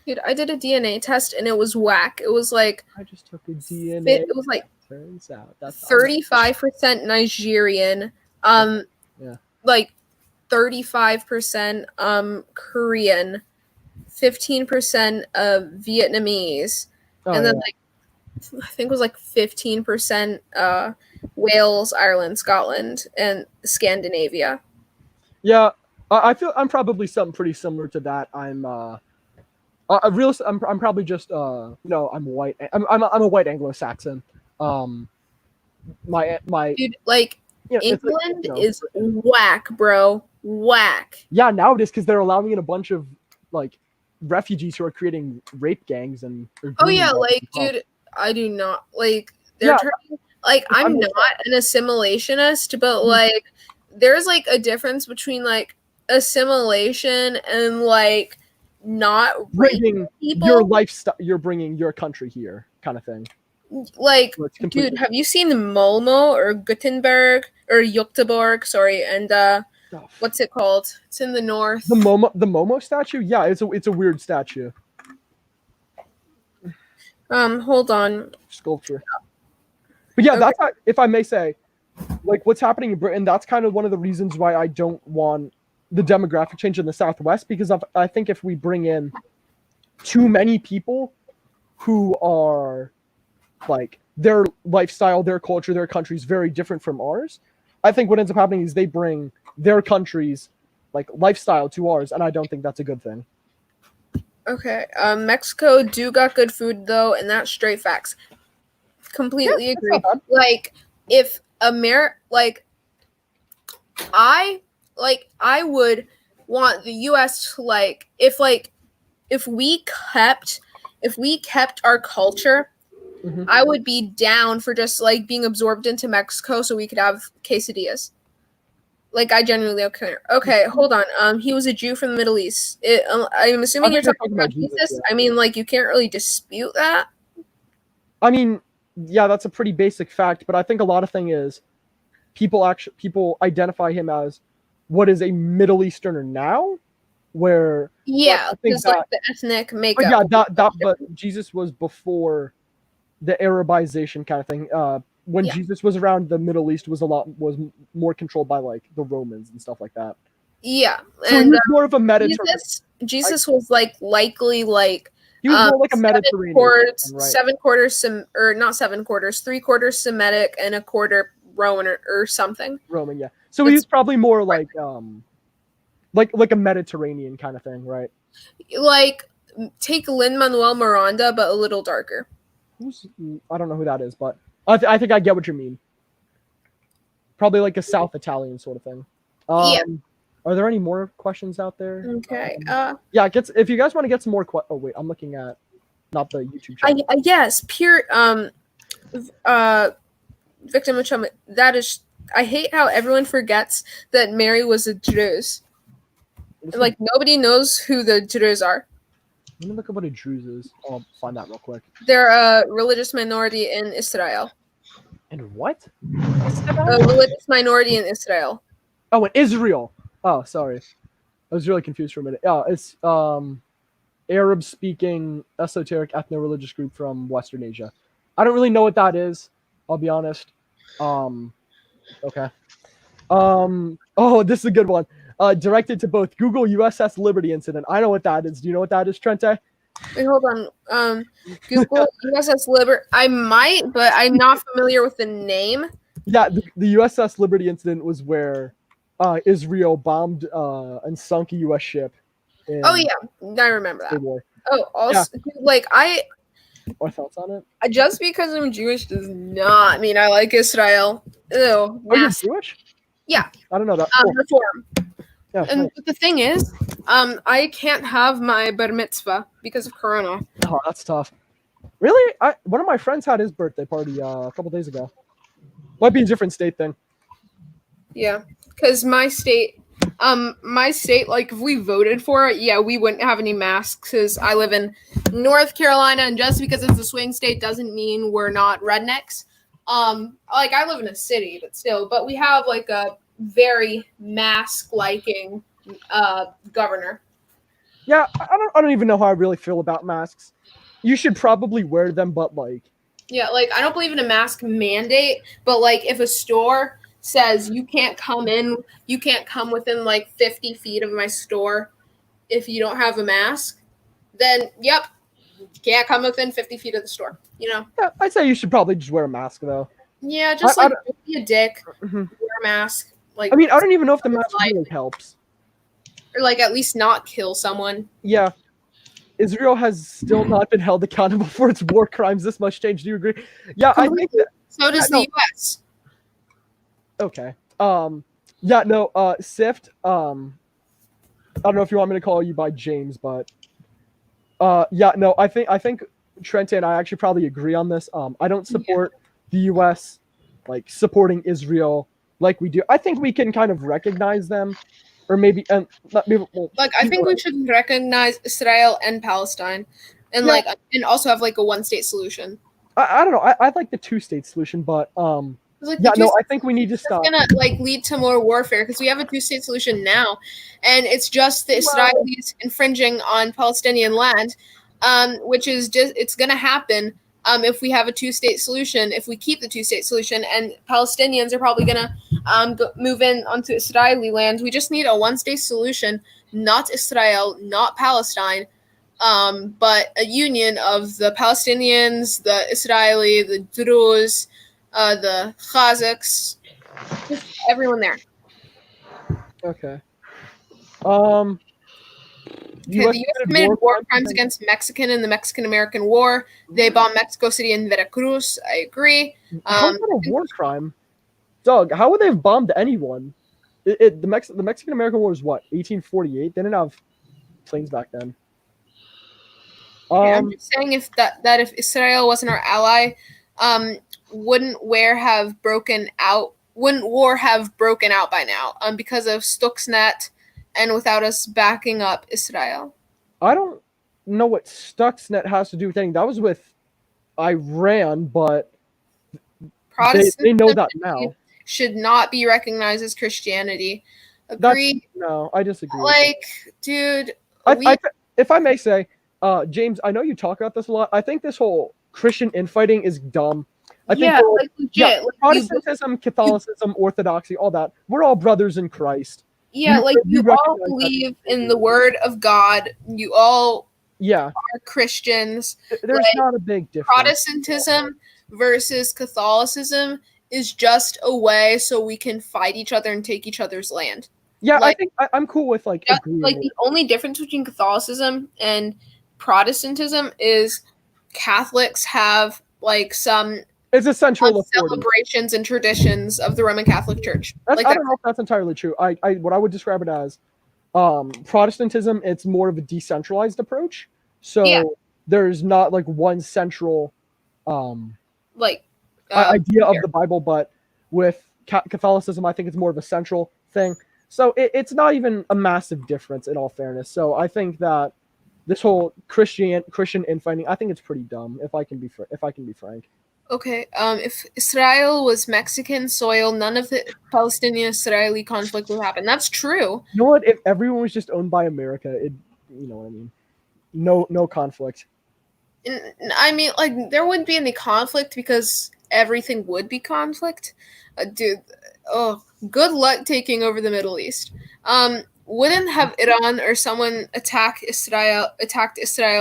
Dude, I did a DNA test and it was whack. It was like I just took a DNA. It was like turns out that's 35% Nigerian, like 35% Korean, 15% Vietnamese, and then like I think it was like 15% Wales, Ireland, Scotland, and Scandinavia. Yeah, I feel I'm probably something pretty similar to that. I'm probably just I'm white. I'm a white Anglo-Saxon. My dude, like you know, it's like, England you know, is whack, bro. Whack. yeah, now it is because they're allowing in a bunch of like refugees who are creating rape gangs and or Oh grooming yeah, gangs like as well. dude, I do not like they're Yeah. turning like I'm I'm not an assimilationist, but Mhm. like there's like a difference between like assimilation and like not bringing raping people. your lifestyle, you're bringing your country here, kind of thing. Like, So it's completely dude, have you seen Malmo or Gothenburg or Göteborg? Sorry, and stuff. what's it called? It's in the north. The Momo statue? Yeah, it's a weird statue Hold on. sculpture. But yeah, Okay. that's if I may say, like what's happening in Britain. That's kind of one of the reasons why I don't want the demographic change in the Southwest, because I think if we bring in too many people who are like their lifestyle, their culture, their country is very different from ours, I think what ends up happening is they bring their country's like lifestyle to ours, and I don't think that's a good thing. Okay. Mexico do got good food though, and that's straight facts. Completely Yeah, that's agree. not bad. Like if I would want the US to if we kept our culture, Mhm. I would be down for just like being absorbed into Mexico so we could have quesadillas. Like I genuinely okay. Hold on. He was a Jew from the Middle East. I'm assuming you're talking about Jesus. Yeah. I mean, like you can't really dispute that. I mean, yeah, that's a pretty basic fact, but I think a lot of thing is people identify him as what is a Middle Easterner now, where Yeah, I think just like the ethnic makeup. but yeah, but Jesus was before the Arabization kind of thing. When Yeah. Jesus was around, the Middle East was more controlled by like the Romans and stuff like that. Yeah, So he and was more of a Mediterranean. Jesus was likely He was more like a Mediterranean. Right? 7/4 or not 7/4, 3/4 Semitic and a quarter Roman or something. Roman, yeah. So he's probably more like a Mediterranean kind of thing, right? Like take Lin-Manuel Miranda, but a little darker. I don't know who that is, but I think I get what you mean. Probably like a South Italian sort of thing. Yeah. Are there any more questions out there? Okay. Yeah, if you guys want to get some more oh wait, I'm looking at not the YouTube channel. Yes, pure victim of trauma. That is, I hate how everyone forgets that Mary was a Druze. Like nobody knows who the Druze are. Let me look up what a Druze is. I'll find that real quick. They're a religious minority in Israel. And what? A religious minority in Israel. Oh, in Israel. Oh, sorry. I was really confused for a minute. Oh, it's Arab-speaking esoteric ethno-religious group from Western Asia. I don't really know what that is. I'll be honest. Okay. Oh, this is a good one. Directed to both Google USS Liberty incident. I know what that is. Do you know what that is, Trente? Wait, hold on. Google USS Liberty. I might, but I'm not familiar with the name. Yeah, the USS Liberty incident was where Israel bombed and sunk a U.S. ship. Oh yeah, I remember that. War. Oh, also, What thoughts on it? Just because I'm Jewish does not mean I like Israel. Ew. Oh, you're Jewish? Yeah. I don't know that. Reform. Yeah, And nice. the thing is, I can't have my bar mitzvah because of Corona. Oh, that's tough. Really? One of my friends had his birthday party a couple days ago. Might be a different state thing. Yeah, because my state, like if we voted for it, yeah, we wouldn't have any masks because I live in North Carolina, and just because it's a swing state doesn't mean we're not rednecks. Like I live in a city, but still, but we have like a very mask-liking governor. Yeah, I don't even know how I really feel about masks. You should probably wear them, but like. Yeah, like I don't believe in a mask mandate, but like if a store says you can't come within like 50 feet of my store if you don't have a mask, then yep, you can't come within 50 feet of the store, you know? Yeah, I'd say you should probably just wear a mask though. Yeah, just don't be a dick, wear a mask. Like I mean, I don't even know if the mask really helps. Or like at least not kill someone. Yeah. Israel has still not been held accountable for its war crimes. This much change. Do you agree? Yeah, I think that, so does the U.S. Okay. Yeah, no, Sift, I don't know if you want me to call you by James, but yeah, no, I think Trente and I actually probably agree on this. I don't support the US like supporting Israel like we do. I think we can kind of recognize them, or maybe and not maybe well, Like, I think we should recognize Israel and Palestine, and Yeah. and also have like a one-state solution. I don't know. I like the two-state solution, but Like, yeah, the no, I two-state think we need to solution is stop. gonna like lead to more warfare because we have a two-state solution now, and it's just the Well- Israelis infringing on Palestinian land, which is just it's gonna happen. If we have a two-state solution, if we keep the two-state solution, and Palestinians are probably gonna move in onto Israeli land. We just need a one-state solution, not Israel, not Palestine, but a union of the Palestinians, the Israeli, the Druze, the Kazakhs, just everyone there. Okay. Okay, the U.S. committed war crimes against Mexican in the Mexican-American War. They bombed Mexico City and Veracruz. I agree. How is that a war crime? Doug, how would they have bombed anyone? The Mexican-American War was what, 1848? They didn't have planes back then. I'm just saying if if Israel wasn't our ally, wouldn't war have broken out? Wouldn't war have broken out by now? Because of Stuxnet, and without us backing up Israel. I don't know what Stuxnet has to do with anything. That was with Iran, but they know that now. Should not be recognized as Christianity. Agree? No, I disagree. Like, dude, if I may say, James, I know you talk about this a lot. I think this whole Christian infighting is dumb. I think like legit. Like, Protestantism, Catholicism, Orthodoxy, all that. We're all brothers in Christ. Yeah, like you all believe in the Word of God. You all are Christians. There's not a big difference. Protestantism versus Catholicism is just a way so we can fight each other and take each other's land. Yeah, I think I'm cool with like the only difference between Catholicism and Protestantism is Catholics have like some celebrations and traditions of the Roman Catholic Church. I don't know if that's entirely true. What I would describe it as Protestantism, it's more of a decentralized approach. So there's not like one central idea of the Bible, but with Catholicism, I think it's more of a central thing. So it's not even a massive difference in all fairness. So I think that this whole Christian infighting, I think it's pretty dumb. If I can be frank. Okay. If Israel was Mexican soil, none of the Palestinian-Israeli conflict would happen. That's true. You know what? If everyone was just owned by America, you know what I mean. No conflict. I mean, like there wouldn't be any conflict because everything would be conflict. Dude, good luck taking over the Middle East. Wouldn't have Iran or someone attacked Israel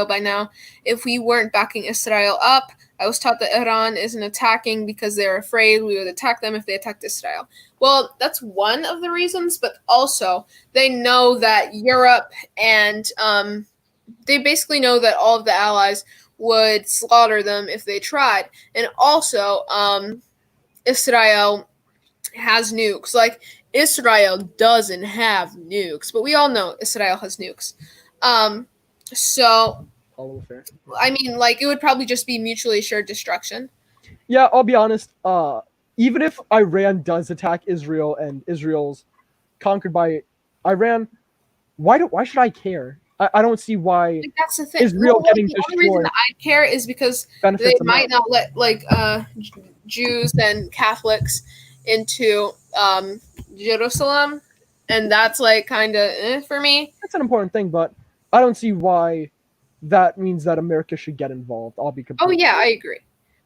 by now if we weren't backing Israel up. I was taught that Iran isn't attacking because they're afraid we would attack them if they attacked Israel. Well, that's one of the reasons, but also they know that Europe and they basically know that all of the allies would slaughter them if they tried. And also, Israel has nukes. Like, Israel doesn't have nukes, but we all know Israel has nukes. So, I mean, like, it would probably just be mutually assured destruction. Yeah, I'll be honest. Even if Iran does attack Israel and Israel's conquered by Iran, why should I care? I don't see why that's the thing. Israel getting destroyed. The only reason I care is because they might not let like Jews and Catholics into Jerusalem, and that's like kind of for me. That's an important thing, but I don't see why that means that America should get involved. I'll be completely. Oh yeah, I agree.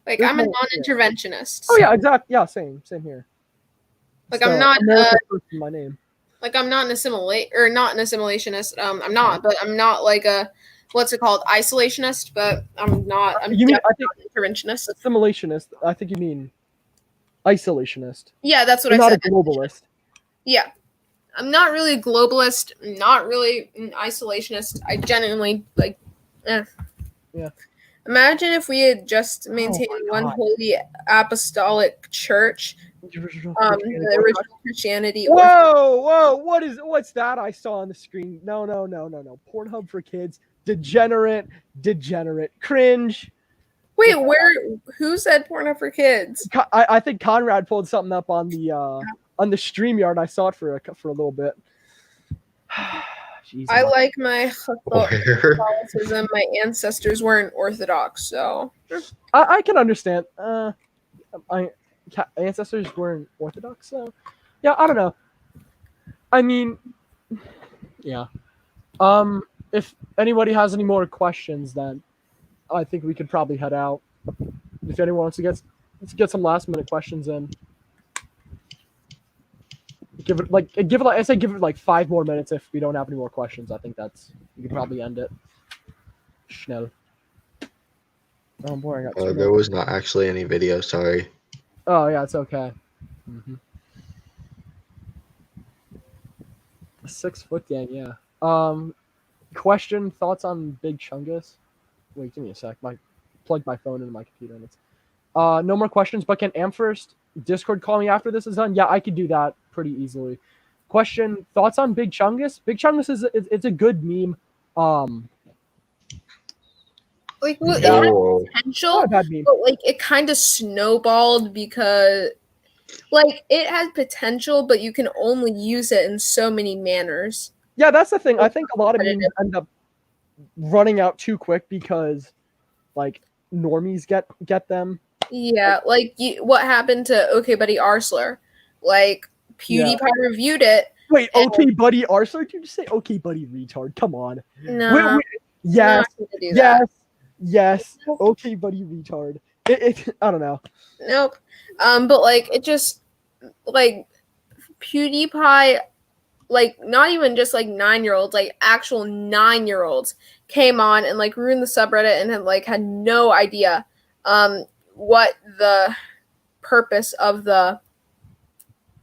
Like I'm a non-interventionist. Oh yeah, exactly. Yeah, same here. Like I'm not my name. Like I'm not an assimilationist. I'm not, but I'm not like a what's it called, isolationist. But I'm not. I'm definitely not an interventionist. Assimilationist. I think you mean isolationist. Yeah, that's what I said. Not a globalist. Yeah, I'm not really a globalist. I'm not really an isolationist. I genuinely like. Yeah. Imagine if we had just maintained my one God. holy apostolic church, The original the Christianity. original Christianity. Whoa! What's that I saw on the screen? No. Pornhub for kids. Degenerate. Cringe. Wait, who said porno for kids? I think Conrad pulled something up on the StreamYard. I saw it for a little bit. Jeez, I like my Where? Catholicism. My ancestors weren't Orthodox, so I can understand. My ancestors weren't Orthodox, so yeah, I don't know. I mean, yeah. If anybody has any more questions, then I think we could probably head out. If anyone wants to get some last minute questions in, give it like 5 more minutes. If we don't have any more questions, I think we could probably end it. Schnell. Oh boy, I got There was not actually any video. Sorry. Oh yeah, it's okay. Mm-hmm. 6 foot gang, yeah. Question, thoughts on Big Chungus? Wait, give me a sec. Plug my phone into my computer and it's no more questions, but can Amherst Discord call me after this is done? Yeah, I could do that pretty easily. Question, thoughts on Big Chungus? Big Chungus it's a good meme. like it Yeah. had potential, Not a bad meme. but like it kind of snowballed because like it has potential, but you can only use it in so many manners. Yeah, that's the thing. I think a lot of memes end up running out too quick because like normies get them. Yeah, like what happened to Okay Buddy Arsler? Like PewDiePie reviewed it. Wait, Okay Buddy Arsler? Did you say Okay Buddy retard? Come on. No, yes, not gonna do that. yes. Okay Buddy retard. I don't know. Nope. But like it just like PewDiePie, like not even just like 9-year-olds, like actual 9-year-olds came on and like ruined the subreddit and had no idea what the purpose of the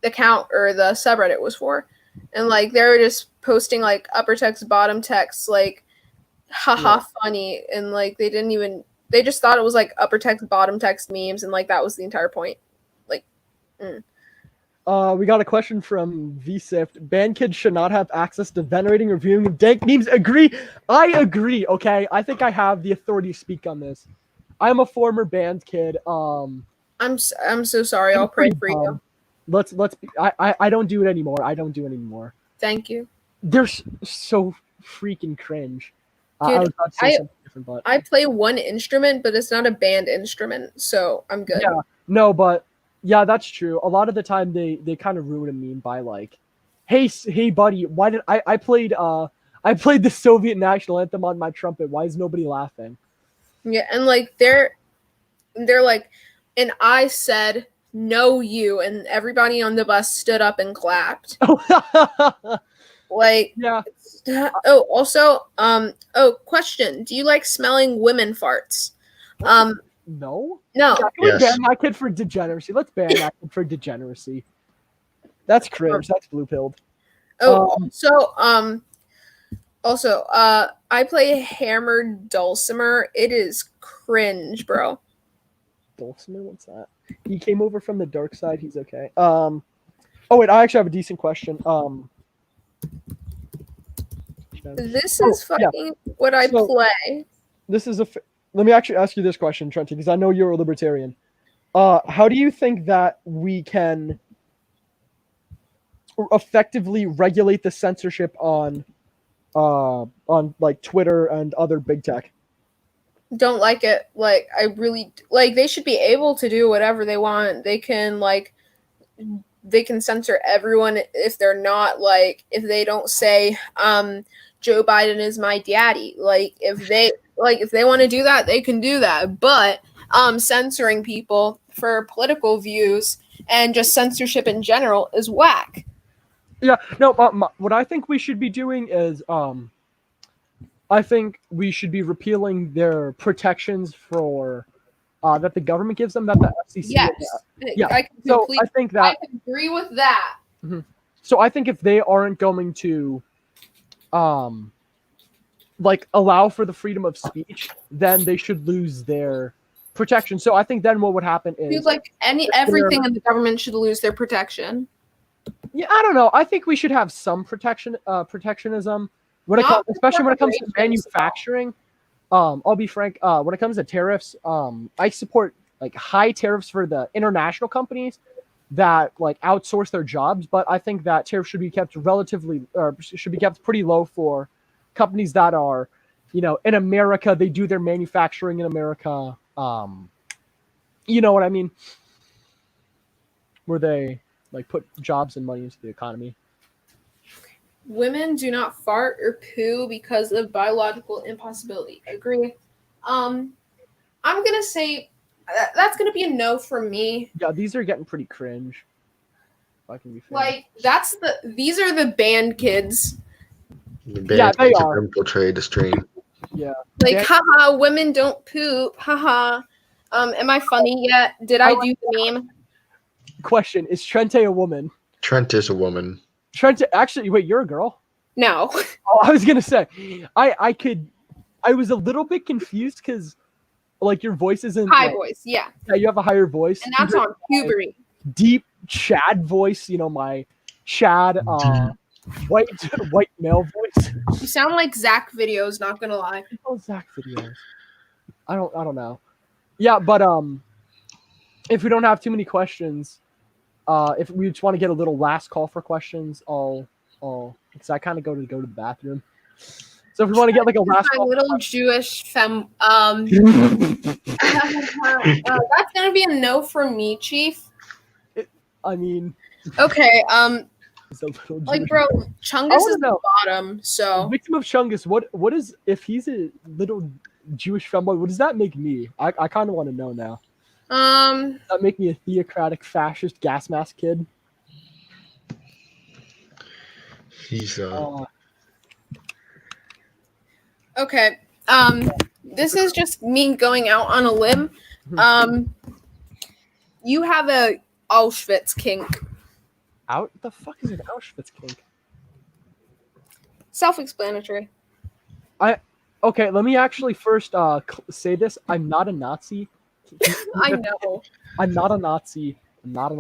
account or the subreddit was for. And like they were just posting like upper text, bottom text, like haha funny, and like they just thought it was like upper text, bottom text memes, and like that was the entire point. Like we got a question from VSIFT. Band kids should not have access to venerating or viewing dank memes. Agree. I agree. Okay, I think I have the authority to speak on this. I'm a former band kid. I'm so sorry. I'll pray for you. Let's be, I don't do it anymore. Thank you. They're so freaking cringe. Dude, I was about to say something different, but I play one instrument, but it's not a band instrument, so I'm good. Yeah, no, but yeah, that's true. A lot of the time they kind of ruin a meme by like, hey buddy, why did I played the Soviet national anthem on my trumpet. Why is nobody laughing? Yeah, and like they're like, and I said no you, and everybody on the bus stood up and clapped. Like yeah. Oh, also question, do you like smelling women farts? No. No. Can we ban that kid for degeneracy? Let's ban that kid for degeneracy. That's cringe. That's blue pilled. Also, I play Hammered Dulcimer. It is cringe, bro. Dulcimer, what's that? He came over from the dark side. He's okay. Oh wait, I actually have a decent question. This is fucking what I play. This is let me actually ask you this question, Trente, because I know you're a libertarian. How do you think that we can effectively regulate the censorship on like Twitter and other big tech? Don't like it. Like I really like they should be able to do whatever they want. They can censor everyone if they're not like if they don't say Joe Biden is my daddy. Like if they want to do that, they can do that. But censoring people for political views and just censorship in general is whack. Yeah, no, what I think we should be doing is I think we should be repealing their protections for that the government gives them, that the FCC. Yes. Yeah. I think that I agree with that. Mm-hmm. So I think if they aren't going to like allow for the freedom of speech, then they should lose their protection. So I think then what would happen is like everything in the government should lose their protection. Yeah, I don't know. I think we should have some protectionism when it comes, especially when it comes to manufacturing. I'll be frank. When it comes to tariffs, I support like high tariffs for the international companies that like outsource their jobs, but I think that tariffs should be kept pretty low for companies that are, in America. They do their manufacturing in America. You know what I mean? Where they like put jobs and money into the economy. Women do not fart or poo because of biological impossibility. Agree. I'm gonna say that's gonna be a no for me. Yeah, these are getting pretty cringe. If I can be fair. Like these are the band kids. Yeah, they are. Infiltrate the stream. Yeah. Like, haha, women don't poop. Haha. Am I funny yet? Did I do the meme? Question: is Trente a woman? Trent is a woman. Trente, actually, wait, you're a girl? No. Oh, I was gonna say, I was a little bit confused because, like, your voice isn't high voice, yeah. Yeah, you have a higher voice, and that's on puberty. Deep Chad voice, my Chad, white male voice. You sound like Zach videos. Not gonna lie. Oh, Zach videos. I don't know. Yeah, but if we don't have too many questions, if we just want to get a little last call for questions, I'll because I kind of go to the bathroom. So if we want to get like a last call, little Jewish femme, that's gonna be a no for me, Chief. I mean, okay, like bro, Chungus is the bottom. So victim of Chungus, what is if he's a little Jewish femboy? What does that make me? I kind of want to know now. Does that make me a theocratic fascist gas mask kid? He's okay. This is just me going out on a limb. You have a Auschwitz kink. The fuck is an Auschwitz kink? Self-explanatory. Okay, let me actually first say this. I'm not a Nazi. I know. I'm not a Nazi. I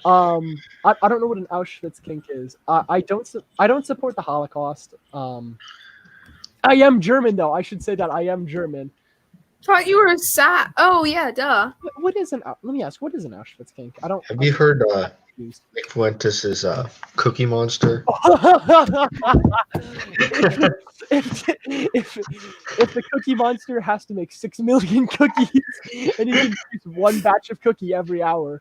don't know what an Auschwitz kink is. I don't support the Holocaust. I am German though. I should say that I am German. Thought you were sad. Oh yeah, duh. What is let me ask. What is an Auschwitz kink? Have you heard Nick Fuentes' Cookie Monster? if the Cookie Monster has to make 6 million cookies and he can use one batch of cookie every hour,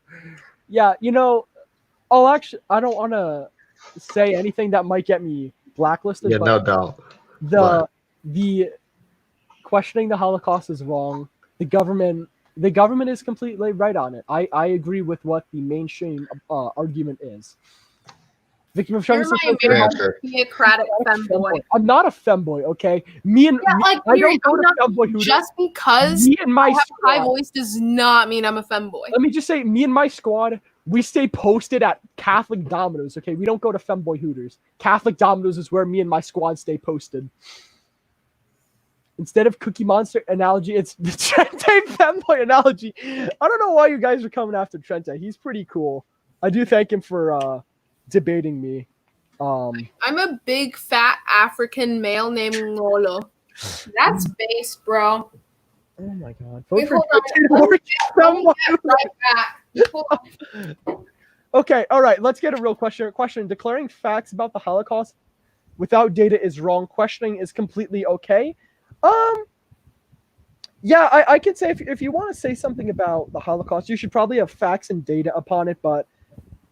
yeah, I don't want to say anything that might get me blacklisted. Yeah, but no doubt. The questioning the Holocaust is wrong. The government is completely right on it. I agree with what the mainstream argument is. Victim of Chungus is theocratic femboy. I'm not a femboy, okay? Just because I have a high voice does not mean I'm a femboy. Let me just say, me and my squad, we stay posted at Catholic Domino's, okay? We don't go to femboy Hooters. Catholic Domino's is where me and my squad stay posted. Instead of Cookie Monster analogy, it's the Trente femboy analogy. I don't know why you guys are coming after Trente. He's pretty cool. I do thank him for debating me. I'm a big fat African male named Lolo. That's base, bro. Oh my god. Wait, hold on. Okay, all right. Let's get a real question. Declaring facts about the Holocaust without data is wrong. Questioning is completely okay. Yeah, I could say if you want to say something about the Holocaust, you should probably have facts and data upon it, but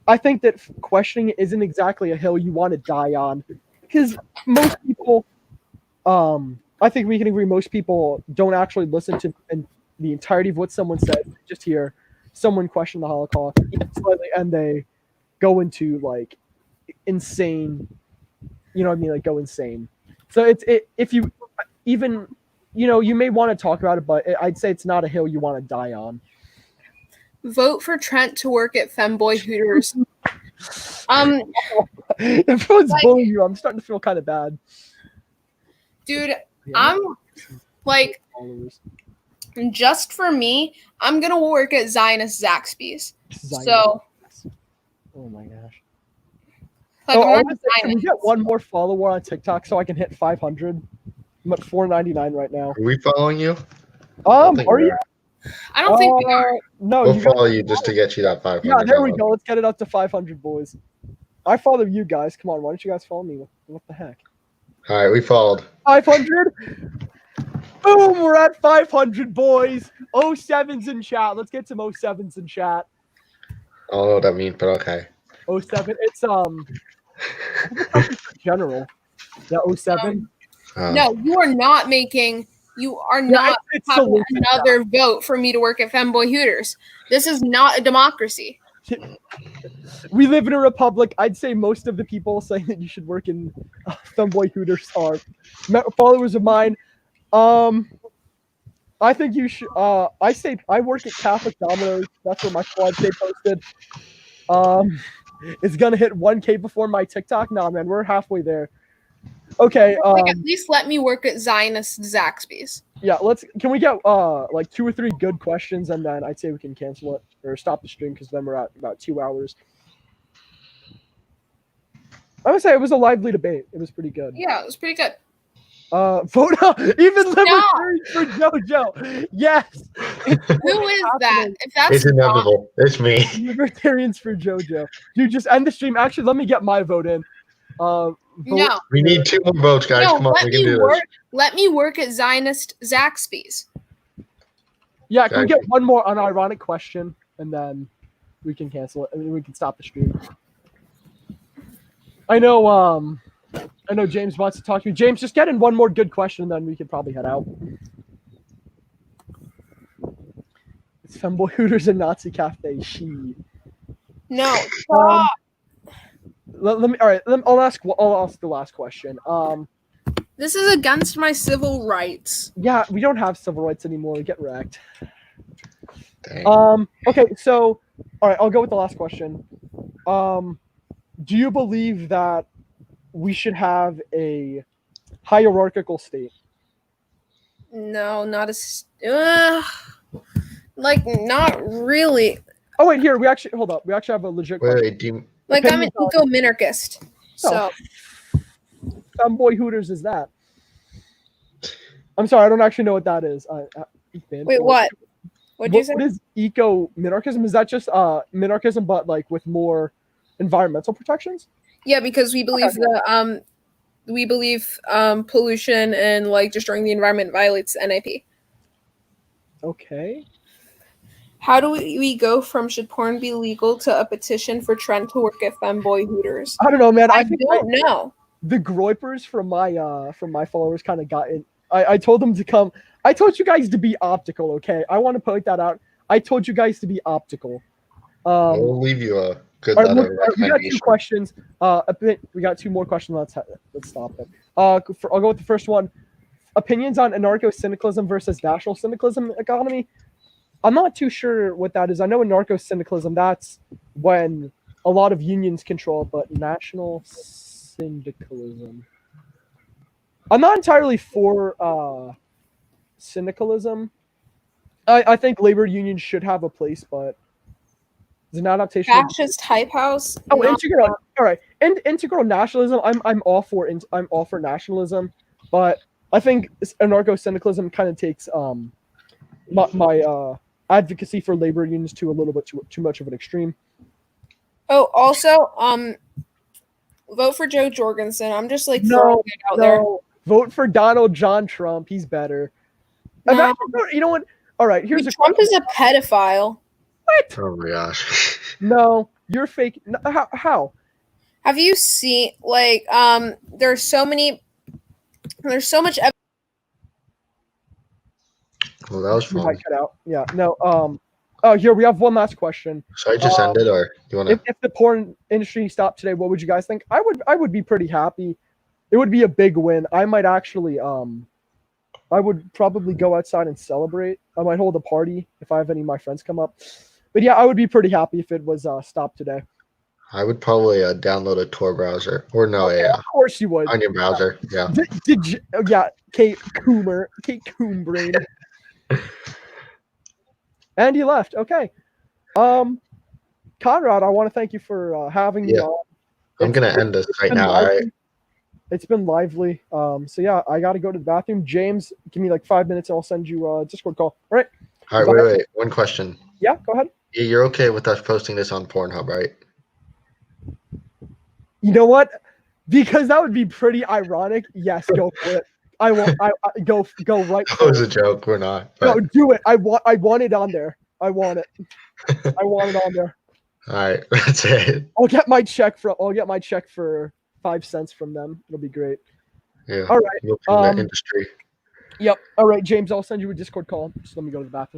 I think that questioning isn't exactly a hill you want to die on, because most people, I think we can agree, most people don't actually listen to the entirety of what someone said. Just hear someone question the Holocaust slightly, and they go into like insane, you know what I mean, like go insane. So if you even, you may want to talk about it, but I'd say it's not a hill you want to die on. Vote for Trent to work at Femboy Hooters. Everyone's bullying you. I'm starting to feel kind of bad. Dude, Yeah. I'm like, Followers. just for me, I'm gonna work at Zionist Zaxby's. Zionist. So, Oh my gosh. like, Oh, I'm I not want to say, can we get one more follower on TikTok so I can hit 500? I'm at 499 right now. Are we following you? I think Are we you? I don't think we are. No, We'll you follow you just to get you that 500. Yeah, there we go. Let's get it up to 500, boys. I follow you guys. Come on, why don't you guys follow me? What the heck? All right, we followed. 500? Boom, we're at 500, boys. 07s in chat. Let's get some 07s in chat. I don't know what that means, but okay. 07. It's I think it's something for general. Yeah, 07. No, you are not making. You are not it's having solution, another vote for me to work at Femboy Hooters. This is not a democracy. We live in a republic. I'd say most of the people saying that you should work in Femboy Hooters are followers of mine. I think you should. I say I work at Catholic Domino's. That's where my squad stay posted. It's gonna hit 1K before my TikTok. Nah, man, we're halfway there. Okay. Like, at least let me work at Zionist Zaxby's. Yeah, can we get like 2 or 3 good questions, and then I'd say we can cancel it or stop the stream because then we're at about 2 hours. I would say it was a lively debate. It was pretty good. Yeah, it was pretty good. Vote even libertarians for JoJo. Yes. Who is that? If that's It's inevitable. It's me. Libertarians for JoJo. Dude, just end the stream. Actually, let me get my vote in. No. We need 2 more votes, guys. No, Come on, we can do this. Let me work at Zionist Zaxby's. Yeah, can we get one more unironic question, and then we can cancel it, and then we can stop the stream. I know James wants to talk to you. James, just get in one more good question, and then we could probably head out. It's Femboy Hooters and Nazi Cafe. No. Stop. Let me. All right. I'll ask the last question. This is against my civil rights. Yeah, we don't have civil rights anymore. Get wrecked. Dang. Okay. So, all right. I'll go with the last question. Do you believe that we should have a hierarchical state? No, not like, not really. Oh wait, here we actually hold up. We actually have a legit question. Wait, Like, I'm an eco-minarchist. So, Femboy Hooters is that? I'm sorry, I don't actually know what that is. wait, what? What'd you say? What is eco-minarchism? Is that just minarchism, but like with more environmental protections? Yeah, because we believe pollution and like destroying the environment violates NIP. Okay. How do we go from should porn be legal to a petition for Trent to work at Femboy Hooters? I don't know, man. I don't know. The groypers from my followers kind of got in. I told them to come. I told you guys to be optical, okay? I want to point that out. I told you guys to be optical. we'll leave you a good All right, letter we got 2 recommendation. questions. We got 2 more questions. Let's stop it. I'll go with the first one. Opinions on anarcho-syndicalism versus national syndicalism economy. I'm not too sure what that is. I know anarcho-syndicalism, that's when a lot of unions control, but national syndicalism. I'm not entirely for syndicalism. I think labor unions should have a place, but it's an adaptation. Fascist hype house. Oh, integral. All right, and integral nationalism. I'm all for. I'm all for nationalism, but I think anarcho-syndicalism kind of takes my advocacy for labor unions to a little bit too much of an extreme. Oh, also, vote for Joe Jorgensen. I'm just like throwing it out there. Vote for Donald John Trump. He's better. No. You know what? All right, here's a Trump is a pedophile. What? Oh my gosh. No, you're fake. No, how? Have you seen there's so much evidence. Well, that was You fun. might cut out. Yeah. No. Oh, here we have one last question. Should I just end it, or you want to? If the porn industry stopped today, what would you guys think? I would be pretty happy. It would be a big win. I might actually I would probably go outside and celebrate. I might hold a party if I have any of my friends come up. But yeah, I would be pretty happy if it was stopped today. I would probably download a Tor browser or no, Okay, yeah, of course you would. on your browser. Yeah. Did you? Oh, yeah, Kate Coombrain. And he left. Okay. Conrad, I want to thank you for having me Yeah. on. I'm gonna end this right been now. All right. lively. It's been lively. So yeah, I got to go to the bathroom. James, give me like 5 minutes, and I'll send you a Discord call. All right. All right. Wait. One question. Yeah, go ahead. You're okay with us posting this on Pornhub, right? You know what? Because that would be pretty ironic. Yes, go for it. I go right That for was a it. joke. We're not. No, But, do it. I want it on there. I want it. I want it on there. all right. That's it. I'll get my check for 5 cents from them. It'll be great. Yeah. All right. We'll be in the industry. Yep. All right, James, I'll send you a Discord call. Just let me go to the bathroom.